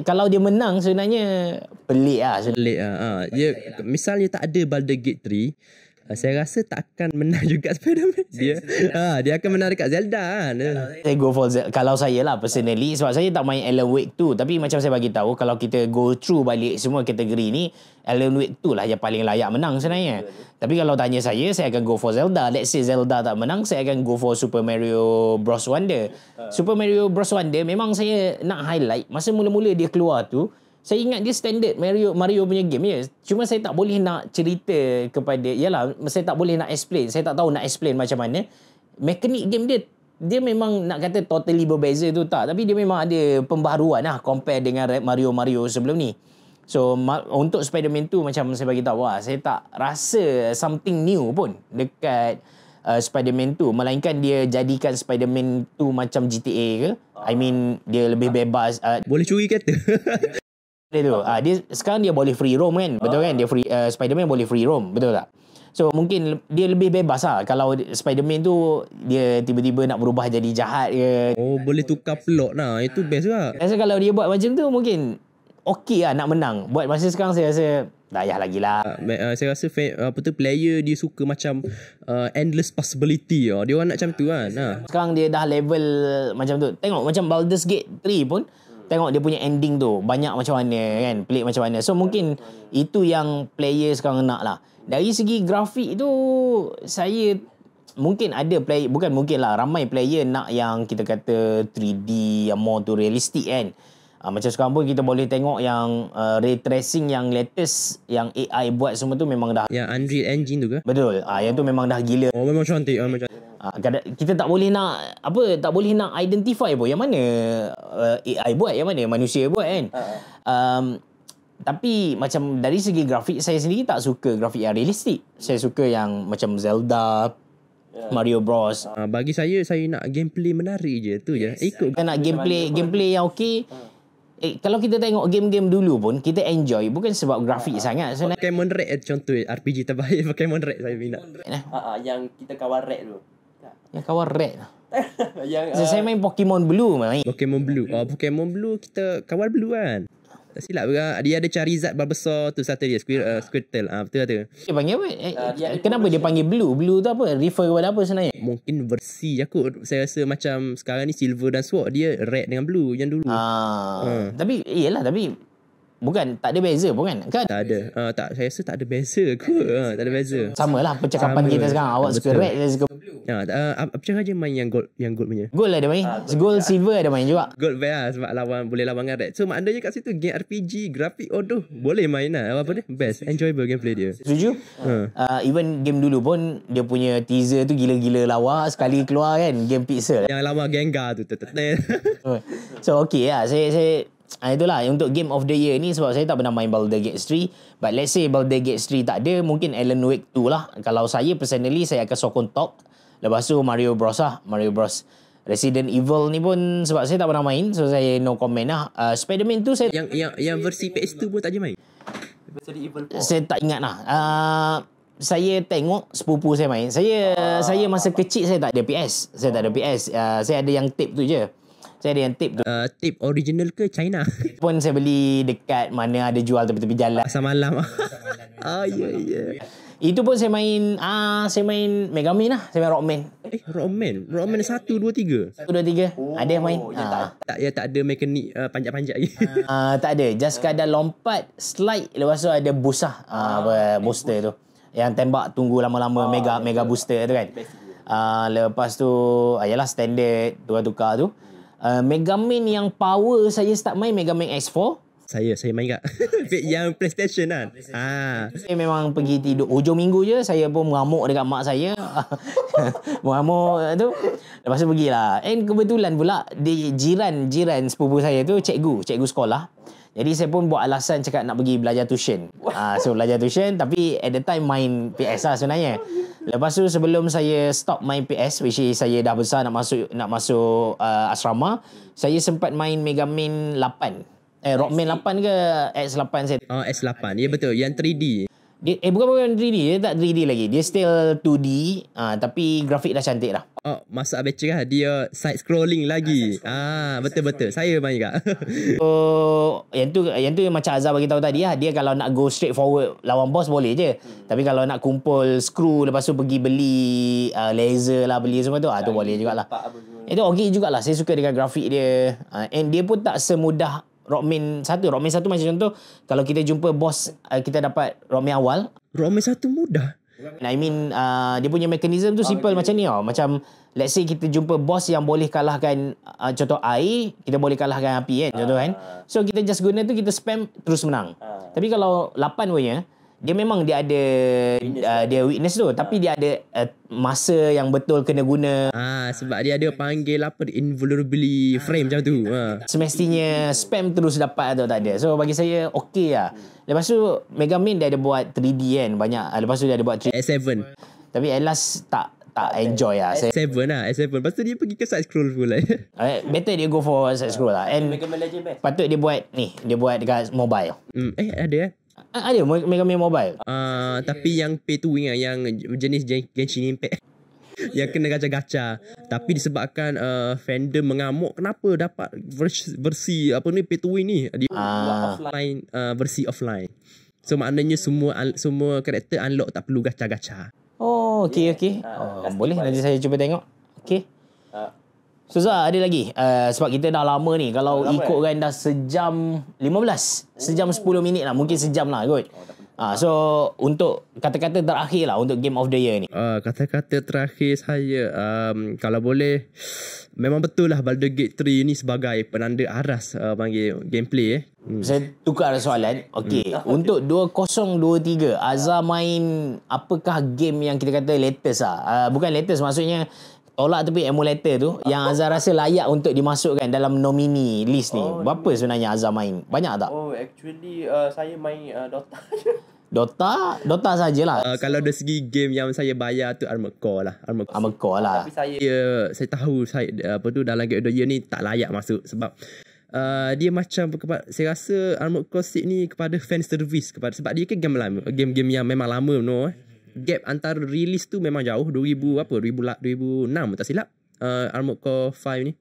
kalau dia menang sebenarnya pelik lah. Pelik lah. Misalnya tak ada Baldur's Gate 3, saya rasa tak akan menang juga Spider-Man. Dia akan menang dekat Zelda kan. Saya go for Zelda. Kalau saya lah personally, sebab saya tak main Alan Wake 2, tapi macam saya bagi tahu kalau kita go through balik semua kategori ni, Alan Wake 2 lah yang paling layak menang sebenarnya. Tapi kalau tanya saya akan go for Zelda. Let's say Zelda tak menang, saya akan go for Super Mario Bros Wonder. Super Mario Bros Wonder memang saya nak highlight masa mula-mula dia keluar tu. Saya ingat dia standard Mario punya game je. Cuma saya tak boleh nak cerita kepada... Yalah, saya tak boleh nak explain. Saya tak tahu nak explain macam mana. Mekanik game dia memang nak kata totally berbeza tu tak. Tapi dia memang ada pembaharuan lah compare dengan Mario sebelum ni. So, untuk Spider-Man 2 macam saya bagi tahu, saya tak rasa something new pun dekat Spider-Man 2. Melainkan dia jadikan Spider-Man 2 macam GTA ke. I mean, dia lebih bebas. Boleh curi kereta. Dia sekarang dia boleh free roam kan, betul kan? Dia Spider-Man boleh free roam, betul tak? So mungkin dia lebih bebas lah. Kalau Spider-Man tu dia tiba-tiba nak berubah jadi jahat ke, boleh tukar plot lah. Itu best lah. Saya rasa kalau dia buat macam tu mungkin okey lah nak menang. Buat masa sekarang saya rasa dah payah lagi lah. Saya rasa player dia suka macam endless possibility. Dia orang nak macam tu kan. Sekarang dia dah level macam tu. Tengok macam Baldur's Gate 3 pun, tengok dia punya ending tu banyak macam mana kan, pelik macam mana. So mungkin itu yang player sekarang nak lah. Dari segi grafik tu saya mungkin ada player, bukan mungkin lah, ramai player nak yang kita kata 3D yang more tu realistic kan. Macam sekarang pun kita boleh tengok yang ray tracing yang latest yang AI buat semua tu memang dah, yang Unreal Engine tu ke? Betul. Yang tu memang dah gila. Memang cantik. Kita tak boleh nak tak boleh nak identify pun yang mana AI buat, yang mana manusia buat kan. Tapi macam dari segi grafik, saya sendiri tak suka grafik yang realistik. Saya suka yang macam Zelda, Mario Bros. Bagi saya nak gameplay menarik je, tu je. Ikut nak gameplay yang okey. Kalau kita tengok game-game dulu pun kita enjoy bukan sebab grafik sangat sebenarnya. Pokemon Red contoh RPG terbaik. Pokemon Red saya minat. Yang kita kawal Red tu. Yang kawan Red. Yang saya main Pokemon Blue main. Pokemon Blue. Pokemon Blue kita kawal Blue kan. Tak silap dia ada Charizard besar tu satu dia Squirtle. Betul. Dia panggil apa? Kenapa dia panggil Blue? Blue tu apa? Refer kepada apa sebenarnya? Mungkin versi aku. Saya rasa macam sekarang ni Silver dan Sword dia red dengan Blue yang dulu. Tapi iyalah, tapi bukan tak ada beza pun kan? Tak ada. Saya rasa tak ada beza kot. Tak ada beza. Samalah percakapan kita sekarang. Awak suka red, saya suka blue. Macam aja main yang gold punya. Gold ada main. Gold, silver ada main juga. Gold best lah sebab boleh lawan dengan red. So maknanya kat situ game RPG, grafik boleh main lah. Apa dia? Best. Enjoyable gameplay dia. Setuju? Even game dulu pun dia punya teaser tu gila-gila lawa. Sekali keluar kan game pixel. Yang lawan Gengar tu. So okay lah. Saya itulah untuk Game of the Year ni, sebab saya tak pernah main Baldur's Gate 3. But let's say Baldur's Gate 3 tak ada, mungkin Alan Wake 2 lah. Kalau saya personally, saya akan sokong top. Lepas tu Mario Bros lah. Mario Bros. Resident Evil ni pun sebab saya tak pernah main, so saya no comment lah. Spider-Man tu saya yang versi PS2 pun tak je main. Resident Evil 4. Saya tak ingat lah. Saya tengok sepupu saya main. Saya masa kecil saya tak ada PS. Saya tak ada PS. Saya ada yang tape tu je. Saya ada yang tape tu. Tape original ke China? Pun saya beli dekat mana ada jual tepi-tepi jalan. Pasar malam. Ya. Itu pun saya main Mega Man lah. Saya main Rockman. Rockman 1, 2, 3. 1, 2, 3. Ada yang main. Tak ada mekanik panjat-panjat lagi. Tak ada. Just sekadar lompat, slide, lepas tu ada boost lah. Booster tu. Yang tembak tunggu lama-lama, mega booster tu kan. Lepas tu ayalah standard tukar-tukar tu. Mega Man yang power saya start main Mega Man X4. Saya main kat yang PlayStation kan. Saya memang pergi tidur hujung minggu je, saya pun mengamuk dekat mak saya. Mengamuk tu. Lepas tu pergilah. And kebetulan pula di jiran sepupu saya tu cikgu sekolah. Jadi saya pun buat alasan cakap nak pergi belajar tuition. So belajar tuition tapi at the time main PS lah sebenarnya. Lepas tu sebelum saya stop main PS, which is saya dah besar nak masuk asrama, saya sempat main Mega Man 8. Rockman 8 ke X8 saya. X8. Ya betul, yang 3D. Dia, bukan 3D, dia tak 3D lagi. Dia still 2D, tapi grafik dah cantik dah. Masak baca lah, dia side scrolling lagi. Betul. Saya main juga. So, yang tu macam Azhar bagi tahu tadi lah. Dia kalau nak go straight forward lawan boss boleh je. Tapi kalau nak kumpul screw lepas tu pergi beli laser lah, beli semua tu, tu boleh jugalah. Itu okey jugalah. Saya suka dengan grafik dia. And dia pun tak semudah Rockman 1 macam contoh kalau kita jumpa boss, kita dapat Rockman awal. Rockman 1 mudah. I mean dia punya mekanisme tu simple macam ni tau. Macam let's say kita jumpa boss yang boleh kalahkan contoh air, kita boleh kalahkan api kan, contoh kan. So kita just guna tu, kita spam terus menang. Tapi kalau 8 punya, dia memang dia ada dia weakness tu, tapi dia ada masa yang betul kena guna. Sebab dia ada panggil apa, invulnerability frame macam tu. Semestinya spam terus dapat atau tak ada. So bagi saya okey lah. Lepas tu Mega Man dia ada buat 3D kan banyak. Lepas tu dia ada buat 3D. S7. Tapi at last tak enjoy lah. S7 lah, S7. Lepas tu dia pergi ke side scroll pula. Better dia go for side scroll lah. And Mega Man Legend best. patut dia buat ni, dia buat dekat mobile. Ada Ada Mega Man Mobile. Tapi yang pay to win lah, yang jenis Genshin Impact. Yang kena gacha-gacha. Tapi disebabkan fandom mengamuk, kenapa dapat versi apa ni pay to win ni? Dia offline, versi offline. So maknanya semua karakter unlock, tak perlu gacha-gacha. Okey. Boleh nanti saya cuba tengok. Okey. So Zah, ada lagi sebab kita dah lama ni. Kalau ikutkan dah sejam 15, sejam 10 minit lah, mungkin sejam lah kot. So untuk kata-kata terakhir lah untuk Game of the Year ni. Kata-kata terakhir saya, kalau boleh, memang betul lah Baldur's Gate 3 ni sebagai penanda aras panggil gameplay. Saya tukar soalan. Okey, untuk 2023 Azhar main apakah game yang kita kata latest lah, bukan latest maksudnya tolak tapi emulator tu yang Azhar rasa layak untuk dimasukkan dalam nomini list ni. Berapa sebenarnya Azhar main? Banyak tak? Actually saya main Dota. Dota sajalah. Kalau dari segi game yang saya bayar tu Armored Core lah. Armored Core lah. Tapi saya Saya tahu dalam Game of the Year ni tak layak masuk sebab dia macam saya rasa Armored Core Seed ni kepada fan service, sebab dia kan game lama, game-game yang memang lama gap antara release tu memang jauh. 2006 tak silap Armored Core 5 ni.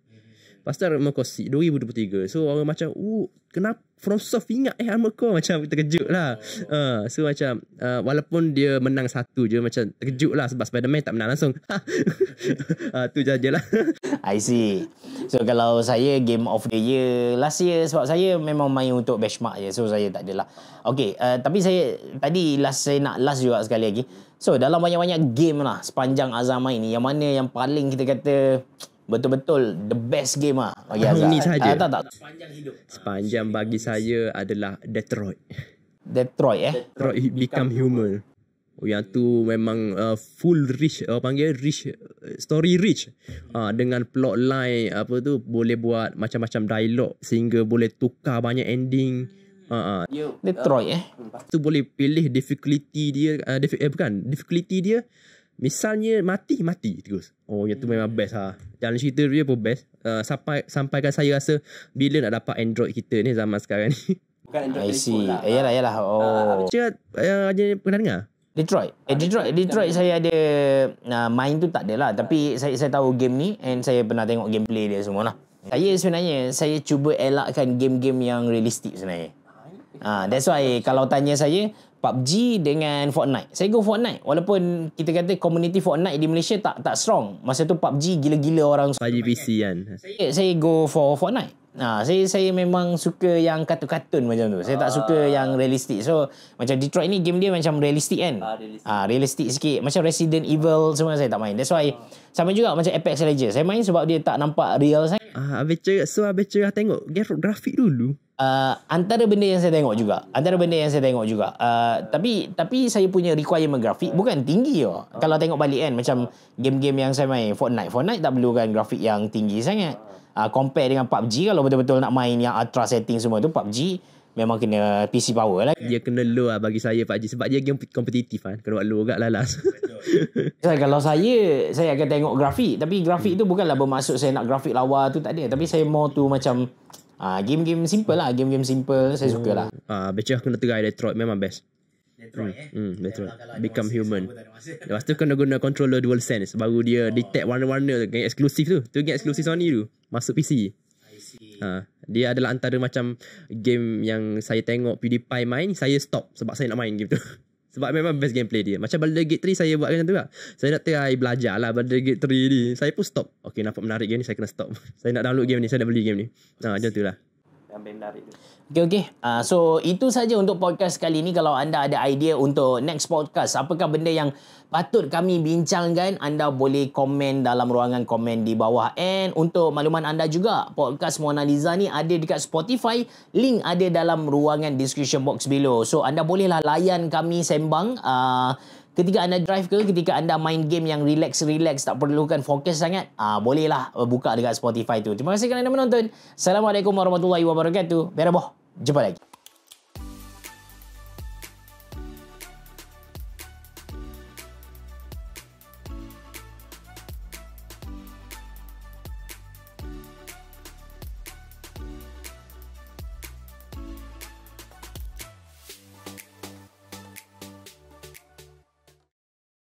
Lepas tu Armored Core 6 2023. So orang macam kenapa FromSoft ingat Armored Core, macam terkejut lah. So macam walaupun dia menang satu je, macam terkejut lah sebab Spider-Man tak menang langsung. Tu je lah. I see. So kalau saya Game of the Year last year, sebab saya memang main untuk benchmark je, so saya tak adalah. Okay, tapi saya tadi saya nak last juga sekali lagi. So dalam banyak-banyak game lah sepanjang Azhar main ni, yang mana yang paling kita kata betul-betul the best game lah bagi Azhar? Ni saja. Tak. Sepanjang bagi saya adalah Detroit Detroit Become Human. Yang tu memang full rich, story rich, dengan plot line apa tu, boleh buat macam-macam dialog sehingga boleh tukar banyak ending. Detroit tu boleh pilih difficulty dia, difficulty dia. Misalnya mati terus. Yang tu memang best lah. Jalan cerita dia pun best. Sampaikan saya rasa bila nak dapat Android kita ni zaman sekarang ni. bukan Android I see. lah. Yalah. Cakap pernah dengar? Detroit saya ada main tu tak adalah, tapi saya tahu game ni and saya pernah tengok gameplay dia semua lah. Saya cuba elakkan game-game yang realistik sebenarnya. That's why kalau tanya saya, PUBG dengan Fortnite. Saya go Fortnite. Walaupun kita kata community Fortnite di Malaysia tak strong. Masa tu PUBG gila-gila orang. PUBG PC kan. Saya go for Fortnite. Saya memang suka yang kartun-kartun macam tu. Saya tak suka yang realistik. So macam Detroit ni game dia macam realistik kan. Realistik sikit. Macam Resident Evil semua saya tak main. That's why sama juga macam Apex Legends. Saya main sebab dia tak nampak real sangat. Habis cerah tengok grafik dulu. Antara benda yang saya tengok juga. Tapi saya punya requirement grafik bukan tinggi oh. Kalau tengok balik kan macam game-game yang saya main Fortnite tak perlukan grafik yang tinggi sangat. Compare dengan PUBG, kalau betul-betul nak main yang ultra setting semua tu, PUBG memang kena PC power lah. Dia kena low lah bagi saya PUBG sebab dia game kompetitif kan. Kena buat low agak lalas. Kalau saya akan tengok grafik, tapi grafik tu bukanlah bermaksud saya nak grafik lawa tu, tak ada. Tapi saya more tu macam game-game simple lah. Game-game simple saya suka lah. Baca kena try Detroit memang best. Detroit. Become Human. Lepas tu kena guna controller DualSense baru dia detect warna-warna game eksklusif tu. Tu game eksklusif Sony tu. Masuk PC. Dia adalah antara macam game yang saya tengok PewDiePie main, saya stop sebab saya nak main game tu. Sebab memang best gameplay dia. Macam Baldur's Gate 3 saya buat macam tu lah. Saya nak try belajar lah Baldur's Gate 3 ni. Saya pun stop. Okay, nampak menarik game ni, saya kena stop. Saya nak download game ni, saya nak beli game ni. Macam tu lah. Yang menarik tu. Okay. So itu saja untuk podcast kali ni. Kalau anda ada idea untuk next podcast, apakah benda yang patut kami bincangkan, anda boleh komen dalam ruangan komen di bawah. And untuk makluman anda juga, podcast Mona Lisa ni ada dekat Spotify. Link ada dalam ruangan description box below. So anda bolehlah layan kami sembang ketika anda drive ke, ketika anda main game yang relax, tak perlukan fokus sangat, bolehlah buka dekat Spotify tu. Terima kasih kerana menonton. Assalamualaikum warahmatullahi wabarakatuh. Beraboh. Jumpa lagi.